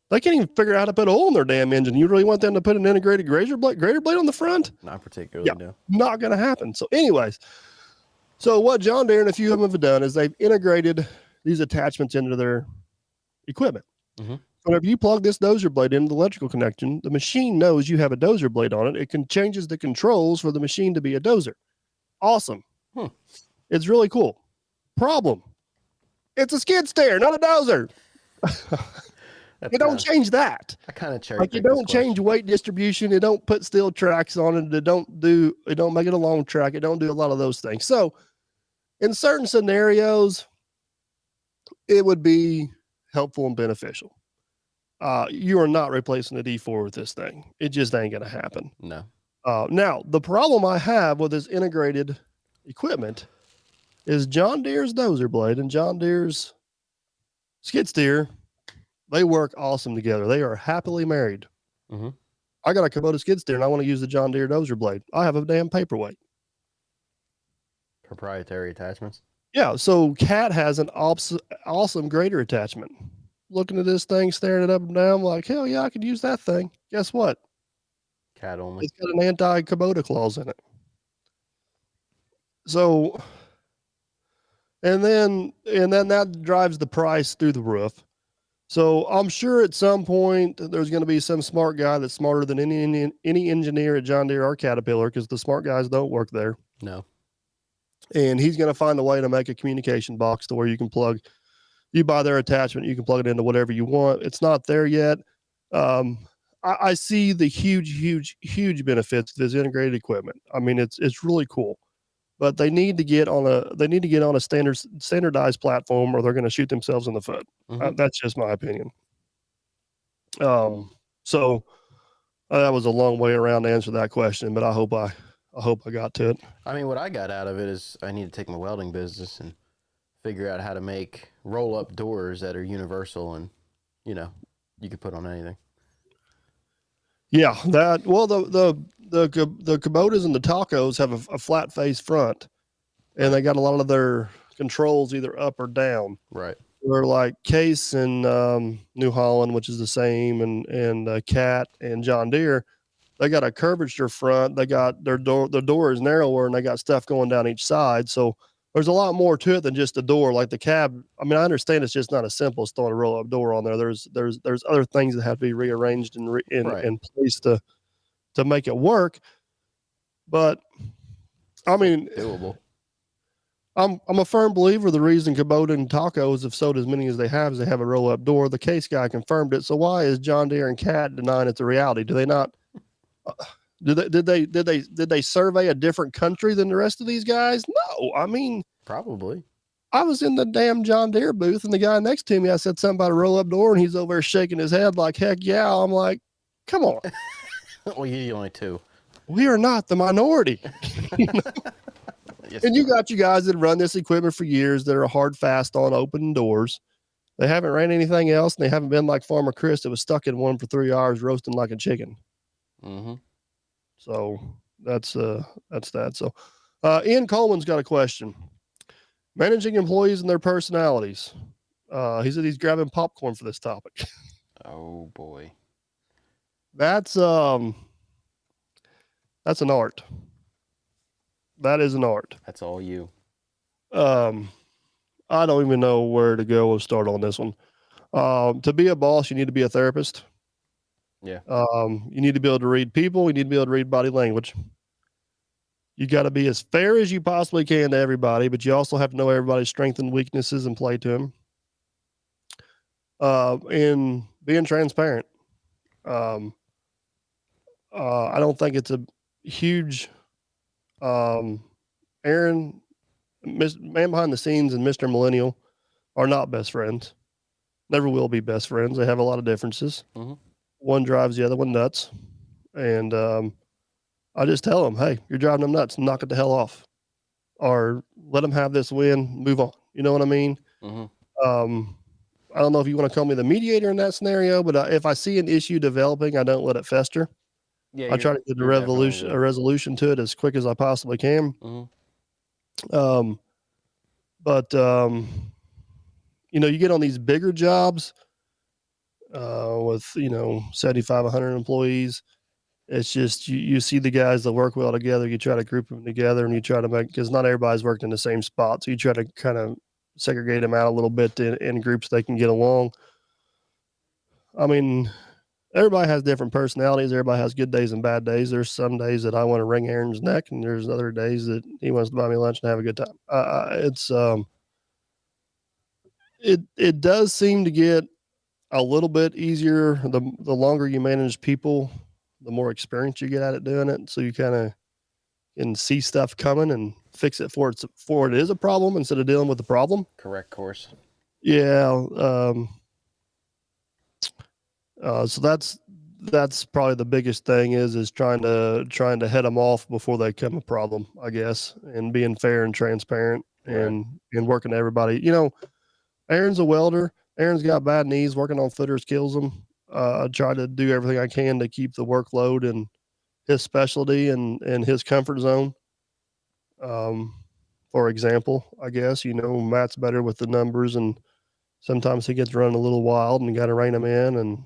They can't even figure out how to put oil in their damn engine. You really want them to put an integrated grader blade on the front? Not particularly. Yeah. No. Not going to happen. So, anyways, what John Deere and a few of them have done is they've integrated these attachments into their equipment. Mhm. Whenever you plug this dozer blade into the electrical connection, the machine knows you have a dozer blade on it. It can changes the controls for the machine to be a dozer. Awesome. It's really cool. Problem. It's a skid steer, not a dozer. You don't change that. I kind of cherry Like you don't change weight distribution. It don't put steel tracks on it. It don't make it a long track. It don't do a lot of those things. So in certain scenarios, it would be helpful and beneficial. You are not replacing a D4 with this thing. It just ain't going to happen. No. Now, the problem I have with this integrated equipment is John Deere's dozer blade and John Deere's skid steer. They work awesome together. They are happily married. Mm-hmm. I got a Kubota skid steer and I want to use the John Deere dozer blade. I have a damn paperweight. Proprietary attachments. Yeah. So Cat has an awesome grader attachment. Looking at this thing, staring it up and down, like, hell yeah, I could use that thing. Guess what? Cat only. It's got an anti-Kubota clause in it. So, and then that drives the price through the roof. So I'm sure at some point there's going to be some smart guy that's smarter than any engineer at John Deere or Caterpillar, because the smart guys don't work there. No. And he's going to find a way to make a communication box to where you buy their attachment, you can plug it into whatever you want. It's not there yet. I see the huge benefits of this integrated equipment. I mean, it's really cool, but they need to get on a standardized platform, or they're going to shoot themselves in the foot. Mm-hmm. That's just my opinion. So that was a long way around to answer that question, but I hope I got to it. I mean, what I got out of it is I need to take my welding business and figure out how to make roll-up doors that are universal and, you could put on anything. Yeah, the Kubotas and the Tacos have a flat face front, and they got a lot of their controls either up or down. Right. They're like Case and New Holland, which is the same, and Cat and John Deere. They got a curvature front. They got their door is narrower, and they got stuff going down each side. So there's a lot more to it than just a door. Like the cab, I mean, I understand it's just not as simple as throwing a roll up door on there. There's other things that have to be rearranged and placed to make it work. But I mean, doable. I'm a firm believer the reason Kubota and Tacos have sold as many as they have is they have a roll up door. The Case guy confirmed it. So why is John Deere and Cat denying it's a reality? Do they not? Did they survey a different country than the rest of these guys? No, I mean, probably. I was in the damn John Deere booth, and the guy next to me, I said something about a roll up door, and he's over there shaking his head like, heck yeah. I'm like, come on. Well, you're the only two. We are not the minority. Yes, and you got you guys that run this equipment for years that are hard fast on open doors. They haven't ran anything else, and they haven't been like Farmer Chris that was stuck in one for 3 hours roasting like a chicken. Mm-hmm. So that's that. So Ian Coleman's got a question. Managing employees and their personalities. He said he's grabbing popcorn for this topic. Oh boy. That's an art. That is an art. That's all you. I don't even know where to go or start on this one. To be a boss, you need to be a therapist. Yeah. You need to be able to read people. You need to be able to read body language. You got to be as fair as you possibly can to everybody, but you also have to know everybody's strengths and weaknesses and play to them. And being transparent. I don't think it's a huge, Aaron, man behind the scenes and Mr. Millennial are not best friends. Never will be best friends. They have a lot of differences. Mm-hmm. One drives the other one nuts. And I just tell them, hey, you're driving them nuts. Knock it the hell off. or let them have this win, move on. You know what I mean? Mm-hmm. I don't know if you want to call me the mediator in that scenario, but if I see an issue developing, I don't let it fester. Yeah, I try to get you're definitely a resolution to it as quick as I possibly can. Mm-hmm. Um, but you get on these bigger jobs with 75, 100 employees. It's just you see the guys that work well together. You try to group them together, and you try to make, because not everybody's worked in the same spot, so you try to kind of segregate them out a little bit in groups they can get along. I mean, everybody has different personalities. Everybody has good days and bad days. There's some days that I want to wring Aaron's neck, and there's other days that he wants to buy me lunch and have a good time. It does seem to get a little bit easier the longer you manage people, the more experience you get at it doing it. So you kind of can see stuff coming and fix it for it is a problem instead of dealing with the problem. Correct course. Yeah. So that's probably the biggest thing is trying to head them off before they become a problem, I guess, and being fair and transparent and working to everybody. Aaron's a welder. Aaron's got bad knees. Working on footers kills him. I try to do everything I can to keep the workload and his specialty and his comfort zone. For example, I guess, Matt's better with the numbers, and sometimes he gets running a little wild and you got to rein him in. And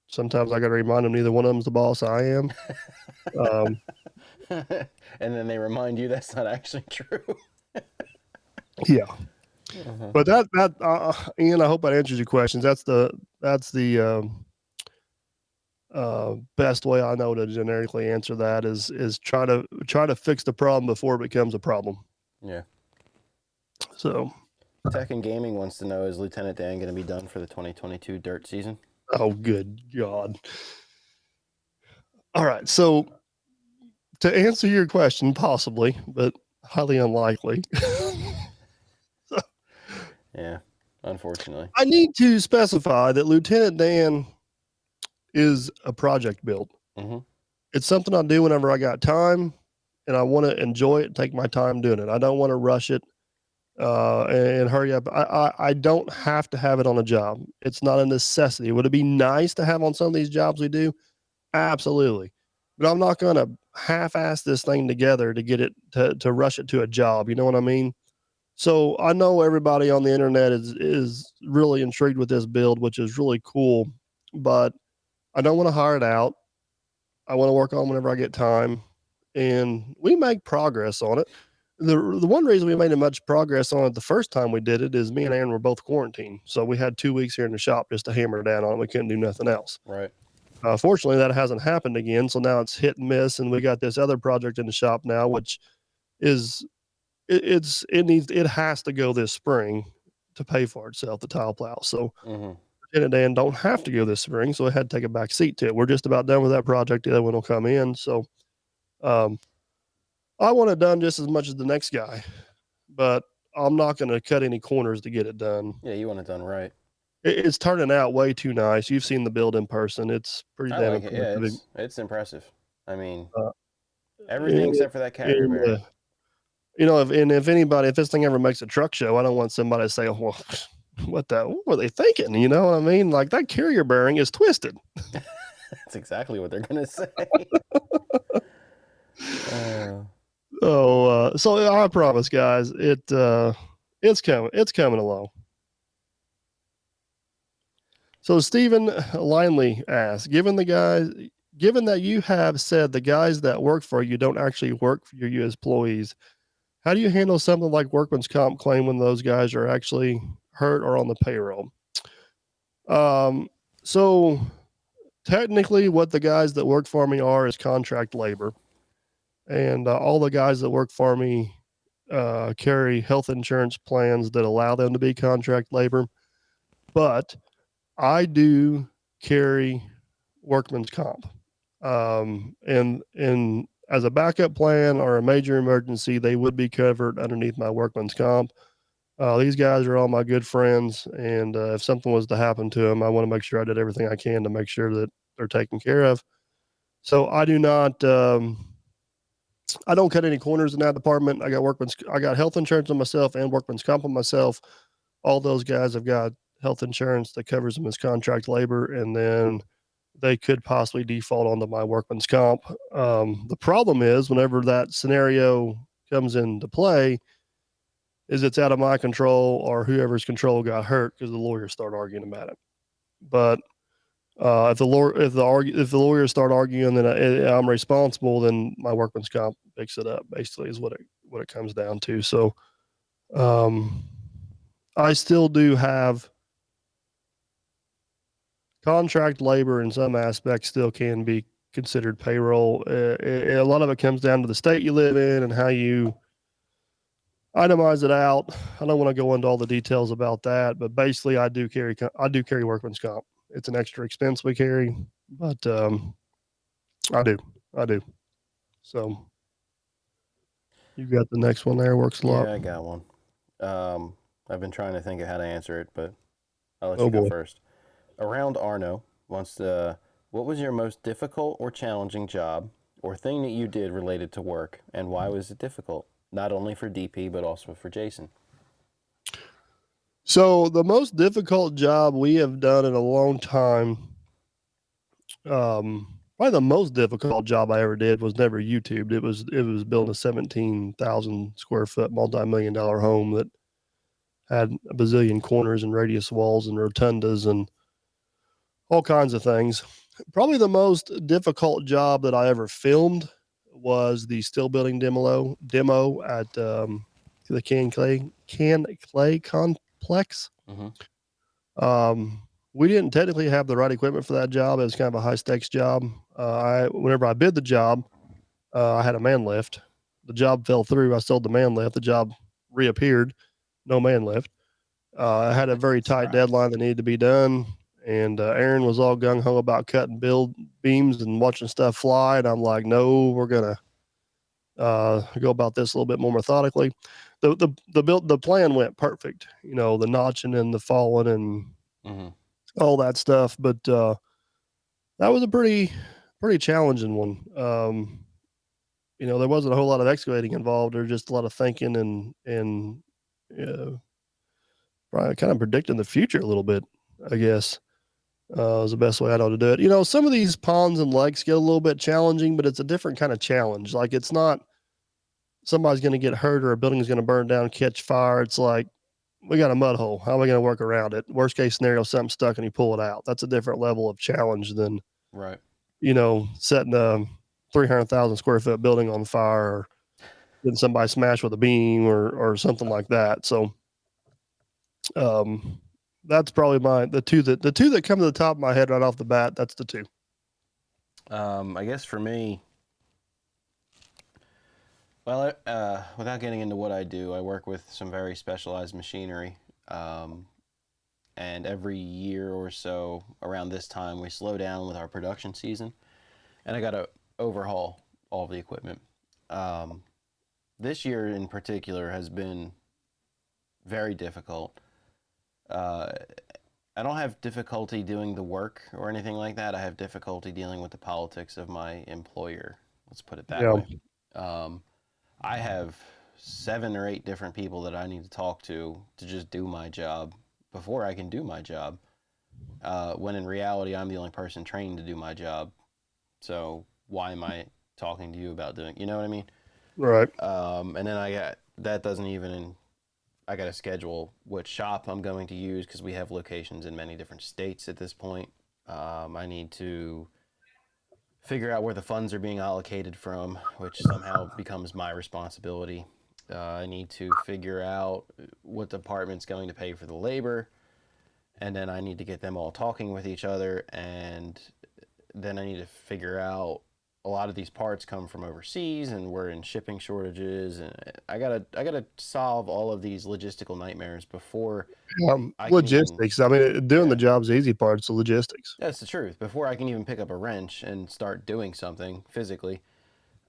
sometimes I got to remind him neither one of them's the boss. I am. And then they remind you that's not actually true. Yeah. Uh-huh. But Ian, I hope that answers your questions. That's the best way I know to generically answer that is try to fix the problem before it becomes a problem. Yeah. So Tech and Gaming wants to know, is Lieutenant Dan going to be done for the 2022 dirt season? Oh, good God. All right. So to answer your question, possibly, but highly unlikely. Yeah, unfortunately. I need to specify that Lieutenant Dan is a project build. Mm-hmm. It's something I do whenever I got time and I want to enjoy it, take my time doing it. I don't want to rush it and hurry up. I don't have to have it on a job. It's not a necessity. Would it be nice to have on some of these jobs we do? Absolutely. But I'm not going to half-ass this thing together to get it to rush it to a job. You know what I mean? So I know everybody on the internet is really intrigued with this build, which is really cool, but I don't want to hire it out. I want to work on whenever I get time, and we make progress on it. The one reason we made much progress on it the first time we did it is me and Aaron were both quarantined. So we had 2 weeks here in the shop just to hammer down on it. We couldn't do nothing else. Right. Fortunately, that hasn't happened again. So now it's hit and miss, and we got this other project in the shop now, which is it has to go this spring to pay for itself, the tile plow. So Dan don't have to go this spring, so I had to take a back seat to it. We're just about done with that project. The other one will come in. So I want it done just as much as the next guy, but I'm not going to cut any corners to get it done. Yeah, you want it done right. It's turning out way too nice. You've seen the build in person. It's pretty damn like impressive. It. Yeah, it's impressive. I mean, everything except for that cat bearing. If this thing ever makes a truck show, I don't want somebody to say, oh, well, what were they thinking? You know what I mean? Like, that carrier bearing is twisted. That's exactly what they're going to say. So I promise, guys, it's coming along. So Stephen Linley asks, given that you have said the guys that work for you don't actually work for you as employees, how do you handle something like Workman's Comp claim when those guys are actually hurt or on the payroll? So technically what the guys that work for me are is contract labor. And all the guys that work for me carry health insurance plans that allow them to be contract labor. But I do carry Workman's Comp. And as a backup plan or a major emergency, they would be covered underneath my Workman's Comp. These guys are all my good friends, and if something was to happen to them, I want to make sure I did everything I can to make sure that they're taken care of. So I do not I don't cut any corners in that department. I got health insurance on myself and Workman's Comp on myself. All those guys have got health insurance that covers them as contract labor, and then they could possibly default onto my Workman's Comp. The problem is whenever that scenario comes into play, is it's out of my control or whoever's control got hurt because the lawyers start arguing about it. But if the lawyers start arguing that I'm responsible, then my Workman's Comp picks it up. Basically, is what it comes down to. So, I still do have contract labor in some aspects. Still can be considered payroll. A lot of it comes down to the state you live in and how you itemize it out. I don't want to go into all the details about that, but basically, I do carry Workman's Comp. It's an extra expense we carry, but I do. So you got the next one there. Works a lot. Yeah, I got one. I've been trying to think of how to answer it, but I'll let Oh you go boy. first. Around Arno wants to, what was your most difficult or challenging job or thing that you did related to work, and why was it difficult? Not only for DP, but also for Jason. So the most difficult job we have done in a long time, probably the most difficult job I ever did was never YouTubed. It was building a 17,000 square foot multi-million-dollar home that had a bazillion corners and radius walls and rotundas and all kinds of things. Probably the most difficult job that I ever filmed was the steel building demo at the Can Clay Complex. Mm-hmm. We didn't technically have the right equipment for that job. It was kind of a high stakes job. Whenever I bid the job, I had a man lift. The job fell through. I sold the man lift. The job reappeared. No man lift. I had a very tight deadline that needed to be done. And Aaron was all gung ho about cutting build beams and watching stuff fly. And I'm like, no, we're going to go about this a little bit more methodically. The plan went perfect, the notching and the falling and Mm-hmm. all that stuff. But that was a pretty challenging one. There wasn't a whole lot of excavating involved. There's just a lot of thinking and probably kind of predicting the future a little bit, I guess. Is the best way I know to do it. Some of these ponds and lakes get a little bit challenging, but it's a different kind of challenge. Like, it's not somebody's going to get hurt or a building's going to burn down, catch fire. It's like, we got a mud hole. How are we going to work around it? Worst case scenario, something's stuck and you pull it out. That's a different level of challenge than, Right. setting a 300,000 square foot building on fire or getting somebody smashed with a beam or something like that. So, that's probably the two that come to the top of my head right off the bat. That's the two. I guess for me, well, without getting into what I do, I work with some very specialized machinery. And every year or so around this time, we slow down with our production season. And I got to overhaul all of the equipment. This year in particular has been very difficult. I don't have difficulty doing the work or anything like that. I have difficulty dealing with the politics of my employer. Let's put it that way. I have 7 or 8 different people that I need to talk to just do my job before I can do my job. When in reality, I'm the only person trained to do my job. So why am I talking to you about doing, you know what I mean? Right. And then I got to schedule what shop I'm going to use because we have locations in many different states at this point. I need to figure out where the funds are being allocated from, which somehow becomes my responsibility. I need to figure out what department's going to pay for the labor, and then I need to get them all talking with each other, and then I need to figure out a lot of these parts come from overseas and we're in shipping shortages, and I gotta solve all of these logistical nightmares before Logistics. I mean, doing the job's the easy part. It's the logistics. That's the truth. Before I can even pick up a wrench and start doing something physically,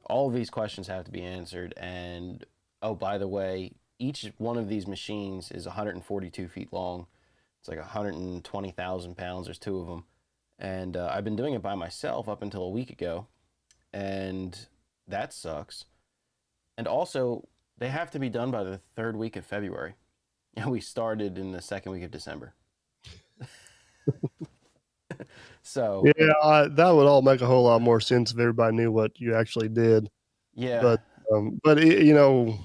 all of these questions have to be answered. And oh, by the way, each one of these machines is 142 feet long. It's like 120,000 pounds. There's 2 of them. And I've been doing it by myself up until a week ago. And that sucks. And also, they have to be done by the third week of February. And we started in the second week of December. So, Yeah, that would all make a whole lot more sense if everybody knew what you actually did. yeah, But you know,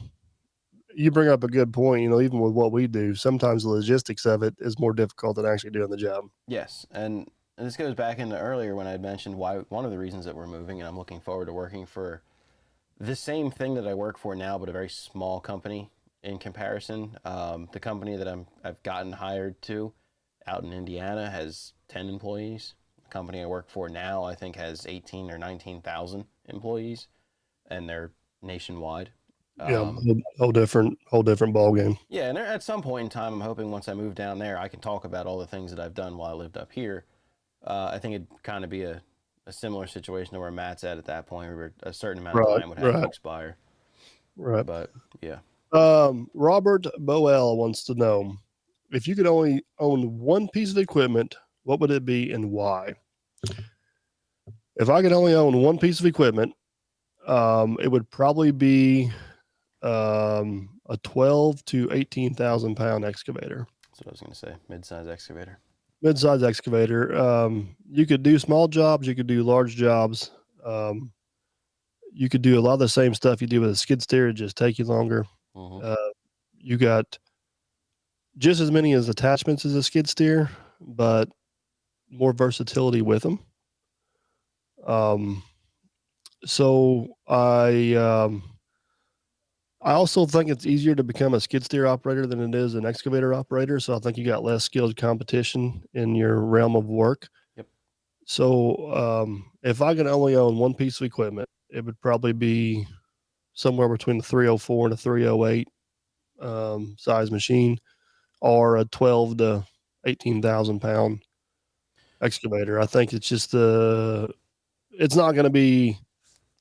you bring up a good point. You know, even with what we do, sometimes the logistics of it is more difficult than actually doing the job. yes. And this goes back into earlier when I mentioned why one of the reasons that we're moving, and I'm looking forward to working for the same thing that I work for now, but a very small company in comparison. The company that I've gotten hired to out in Indiana has 10 employees. The company I work for now, I think, has 18 or 19,000 employees, and they're nationwide. Yeah, Um, whole different ball game. yeah, and at some point in time, I'm hoping once I move down there, I can talk about all the things that I've done while I lived up here. I think it'd kind of be a similar situation to where Matt's at that point, where a certain amount of Right, time would have to right, expire. right. But yeah, Robert Boel wants to know if you could only own one piece of equipment, what would it be and why? If I could only own one piece of equipment, it would probably be a 12 to 18,000 pound excavator, that's what I was going to say. Mid-size excavator. mid-size excavator. You could do small jobs, you could do large jobs. Um, you could do a lot of the same stuff you do with a skid steer, it just take you longer. Mm-hmm. Uh, you got just as many as attachments as a skid steer, but more versatility with them. Um, so I also think it's easier to become a skid steer operator than it is an excavator operator. So I think you got less skilled competition in your realm of work. Yep. So if I could only own one piece of equipment, it would probably be somewhere between the 304 and a 308 size machine, or a 12 to 18,000 pound excavator. I think it's just it's not going to be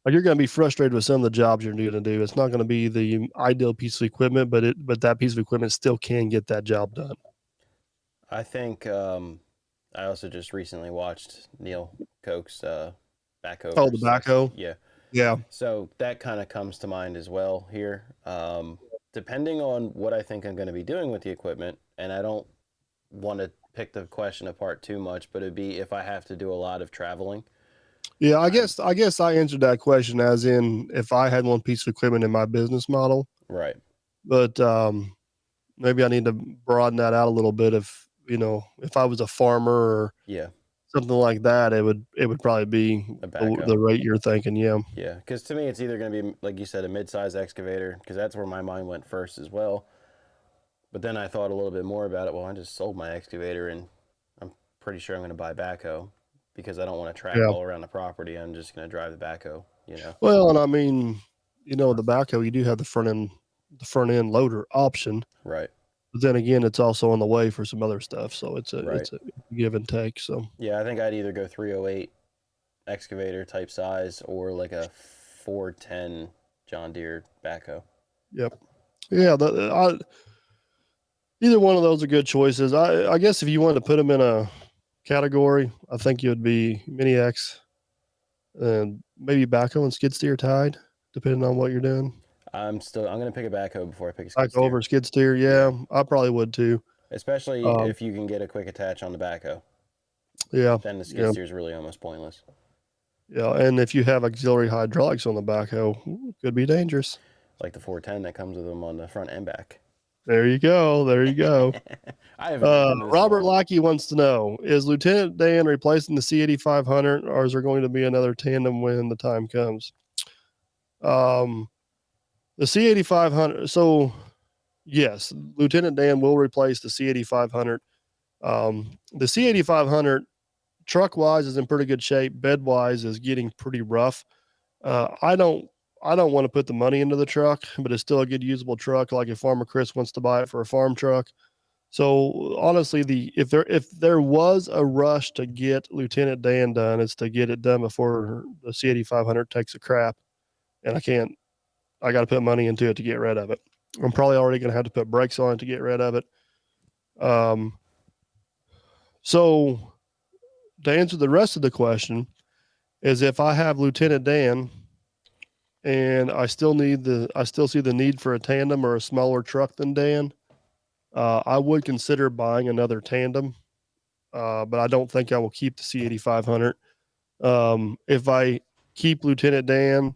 like you're going to be frustrated with some of the jobs you're going to do. It's not going to be the ideal piece of equipment, but that piece of equipment still can get that job done. I think I also just recently watched Neil Koch's backhoe Oh, the versus backhoe. yeah. Yeah. So that kind of comes to mind as well here. Depending on what I think I'm going to be doing with the equipment, and I don't want to pick the question apart too much, but it'd be if I have to do a lot of traveling. Yeah. I I guess I answered that question as in if I had one piece of equipment in my business model, right. but maybe I need to broaden that out a little bit. If, you know, if I was a farmer or Yeah, something like that, it would probably be a backhoe. the rate you're thinking. Yeah. Yeah, because to me, it's either going to be, like you said, a mid-size excavator, because that's where my mind went first as well. But then I thought a little bit more about it. Well, I just sold my excavator, and I'm pretty sure I'm going to buy a backhoe because I don't want to track Yeah. all around the property. I'm just going to drive the backhoe, you know? Well, and I mean, you know, the backhoe, you do have the front end loader option, Right, but then again, it's also on the way for some other stuff. So right. it's a give and take. So Yeah, I think I'd either go 308 excavator type size or like a 410 John Deere backhoe. yep, yeah. Either one of those are good choices. I guess if you wanted to put them in a category, I think it would be Mini X and maybe backhoe and skid steer tied, depending on what you're doing. I'm going to pick a backhoe before I pick a skid Backhoe steer. over skid steer, Yeah, yeah, I probably would too. especially Um, if you can get a quick attach on the backhoe. yeah, Then the skid yeah, steer is really almost pointless. yeah. And if you have auxiliary hydraulics on the backhoe, could be dangerous. Like the 410 that comes with them on the front and back. There you go. There you go. I haven't ridden this Robert long. Lackey wants to know: is Lieutenant Dan replacing the C8500, or is there going to be another tandem when the time comes? Um, the C8500. So yes, Lieutenant Dan will replace the C8500. The C8500 truck wise is in pretty good shape. Bed wise is getting pretty rough. I don't want to put the money into the truck, but it's still a good usable truck. Like if Farmer Chris wants to buy it for a farm truck. So honestly, if there was a rush to get Lieutenant Dan done, it's to get it done before the C8500 takes a crap, and I got to put money into it to get rid of it. I'm probably already going to have to put brakes on it to get rid of it. So to answer the rest of the question is if I have Lieutenant Dan, and I still see the need for a tandem or a smaller truck than Dan. I would consider buying another tandem, but I don't think I will keep the C8500. If I keep Lieutenant Dan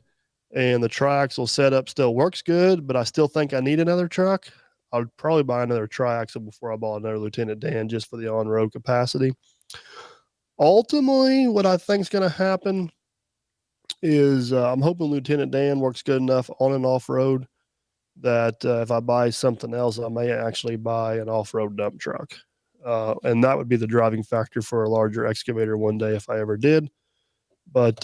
and the triaxle setup still works good, but I still think I need another truck, I would probably buy another triaxle before I bought another Lieutenant Dan just for the on-road capacity. Ultimately, what I think is going to happen is I'm hoping Lieutenant Dan works good enough on and off road that if I buy something else, I may actually buy an off-road dump truck. And that would be the driving factor for a larger excavator one day if I ever did. But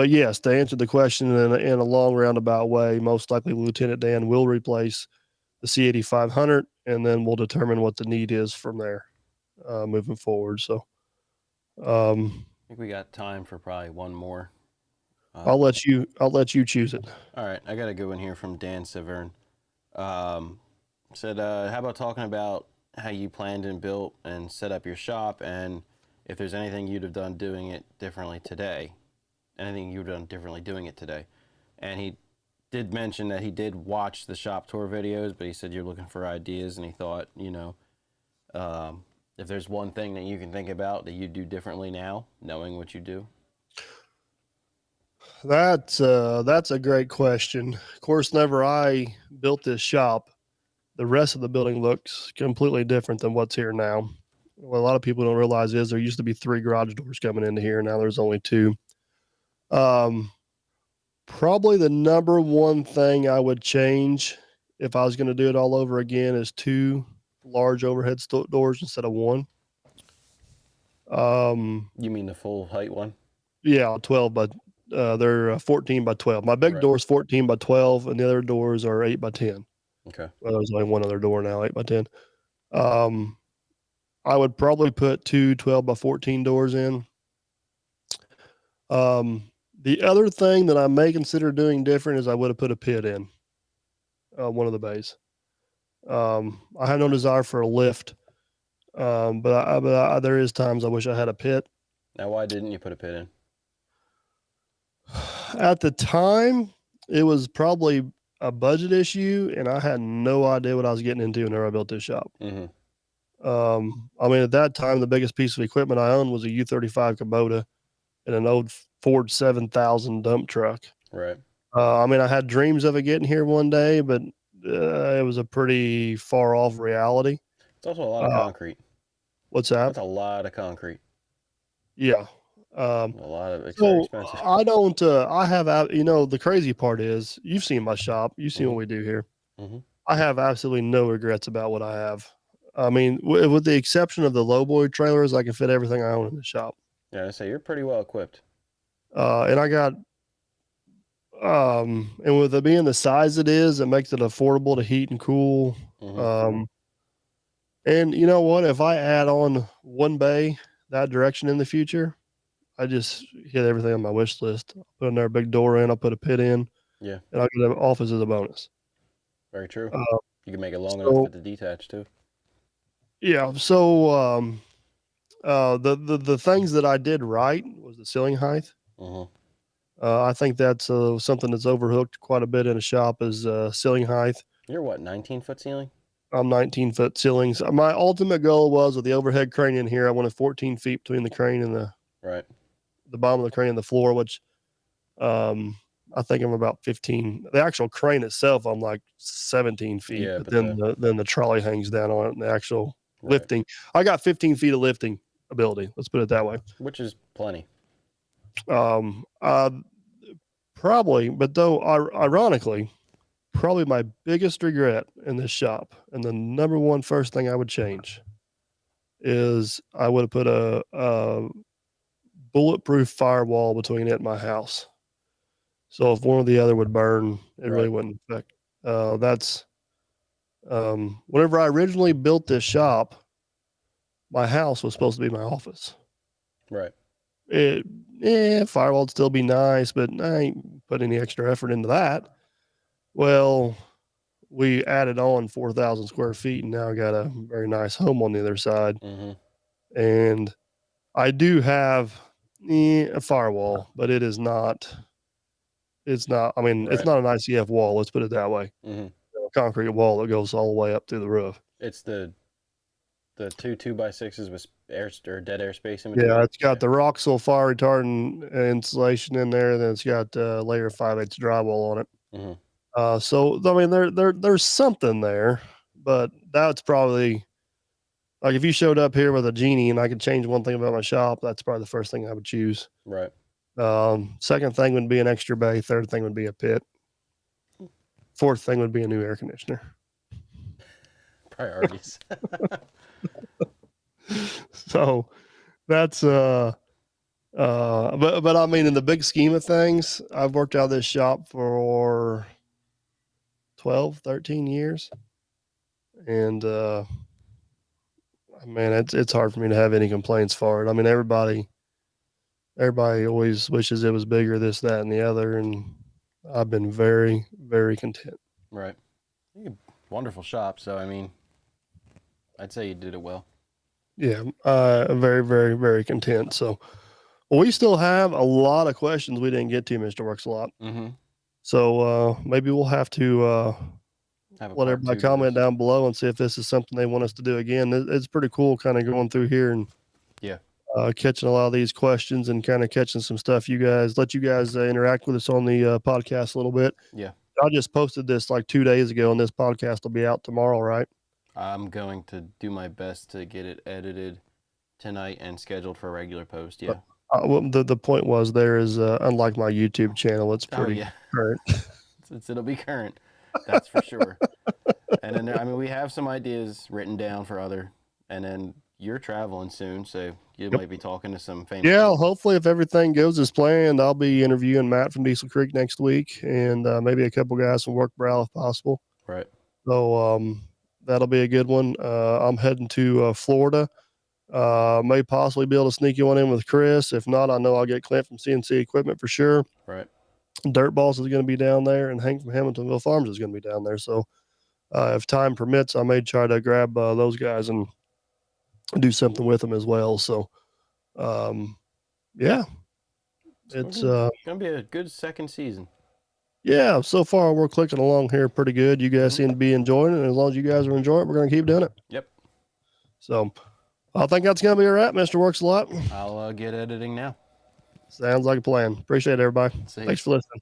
yes, to answer the question in a long roundabout way, most likely Lieutenant Dan will replace the C8500, and then we'll determine what the need is from there moving forward. So I think we got time for probably one more. I'll let you choose it. All right, I got a good one here from Dan Severn. Said, how about talking about how you planned and built and set up your shop, and if there's anything you'd have done doing it differently today, anything you'd have done differently doing it today. And he did mention that he did watch the shop tour videos, but he said you're looking for ideas, and he thought, if there's one thing that you can think about that you do differently now, knowing what you do. That's a great question. Of course, whenever I built this shop, the rest of the building looks completely different than what's here now. What a lot of people don't realize is there used to be 3 garage doors coming into here. Now there's only 2. Probably the number one thing I would change if I was going to do it all over again is 2 large overhead doors instead of 1. You mean the full height one? Yeah, 12, but they're 14 by 12. My big door is 14 by 12, and the other doors are 8 by 10. Okay. Well, there's only one other door now, 8 by 10. I would probably put 2 12 by 14 doors in. The other thing that I may consider doing different is I would have put a pit in one of the bays. I have no desire for a lift, but there is times I wish I had a pit. Now, why didn't you put a pit in? At the time, it was probably a budget issue, and I had no idea what I was getting into whenever I built this shop. Mm-hmm. I mean, at that time, the biggest piece of equipment I owned was a U35 Kubota and an old Ford 7000 dump truck. Right. I mean, I had dreams of it getting here one day, but it was a pretty far off reality. It's also a lot of concrete. What's that? That's a lot of concrete. Yeah. A lot of it's very expensive. I don't. I have. The crazy part is, you've seen my shop. You've seen what we do here. Mm-hmm. I have absolutely no regrets about what I have. I mean, with the exception of the lowboy trailers, I can fit everything I own in the shop. Yeah, I say you're pretty well equipped. And I got, and with it being the size it is, it makes it affordable to heat and cool. Mm-hmm. And you know what? If I add on one bay that direction in the future, I just hit everything on my wish list. I'll put another big door in. I'll put a pit in. Yeah. And I'll get an office as a bonus. Very true. You can make it long enough for the detached too. Yeah. So the things that I did right was the ceiling height. Mm-hmm. I think that's something that's overhooked quite a bit in a shop is ceiling height. You're what, 19-foot ceiling? I'm 19-foot ceilings. My ultimate goal was with the overhead crane in here, I wanted 14 feet between the crane and the bottom of the crane and the floor, which I think I'm about 15. The actual crane itself, I'm like 17 feet, yeah, but then the trolley hangs down on it and the actual lifting. I got 15 feet of lifting ability. Let's put it that way. Which is plenty. Probably, but though ironically, probably my biggest regret in this shop and the number one first thing I would change is I would have put a bulletproof firewall between it and my house. So if one or the other would burn, it really wouldn't affect. That's whenever I originally built this shop, my house was supposed to be my office. Right. Firewall would still be nice, but I ain't put any extra effort into that. Well, we added on 4,000 square feet, and now I got a very nice home on the other side. Mm-hmm. And I do have a firewall, but it is not It's not. I mean, it's Right. not an ICF wall. Let's put it that way. Mm-hmm. A concrete wall that goes all the way up to the roof. It's the two 2x6s with air or dead air space in between. Yeah, it's got the Roxel fire retardant insulation in there. Then it's got a layer of 5/8 drywall on it. Mm-hmm. So I mean, there's something there, but that's probably like if you showed up here with a genie and I could change one thing about my shop, that's probably the first thing I would choose. Right. Second thing would be an extra bay. Third thing would be a pit. Fourth thing would be a new air conditioner. Priorities. So that's but I mean, in the big scheme of things, I've worked out of this shop for 12, 13 years. And man, it's hard for me to have any complaints for it. I mean, everybody always wishes it was bigger, this, that, and the other, and I've been very, very content. Right. Wonderful shop. So I mean, I'd say you did it well. Yeah, very, very, very content. So we still have a lot of questions we didn't get to, Mr. Works a Lot. Mm-hmm. So maybe we'll have to let everybody comment down. down below and see if this is something they want us to do again. It's pretty cool kind of going through here and catching a lot of these questions and kind of catching some stuff. Let you guys interact with us on the podcast a little bit. Yeah. I just posted this like 2 days ago, and this podcast will be out tomorrow, right? I'm going to do my best to get it edited tonight and scheduled for a regular post. Yeah. Well, the point was there is unlike my YouTube channel, it's pretty current. It'll be current. That's for sure. And then, I mean, we have some ideas written down for other, and then you're traveling soon, so you might be talking to some famous people. Hopefully if everything goes as planned, I'll be interviewing Matt from Diesel Creek next week, and maybe a couple guys from Work Brow if possible. Right. So that'll be a good one. I'm heading to Florida. May possibly be able to sneak you one in with Chris. If not, I know I'll get Clint from CNC Equipment for sure. Right. Dirt Balls is going to be down there, and Hank from Hamiltonville Farms is going to be down there. So if time permits, I may try to grab those guys and do something with them as well. So yeah, it's going to be a good second season. Yeah, so far we're clicking along here pretty good. You guys seem to be enjoying it, and as long as you guys are enjoying it, we're going to keep doing it. Yep. So I think that's going to be a wrap, Mr. Works a Lot. I'll get editing now. Sounds like a plan. Appreciate it, everybody. Thanks for listening.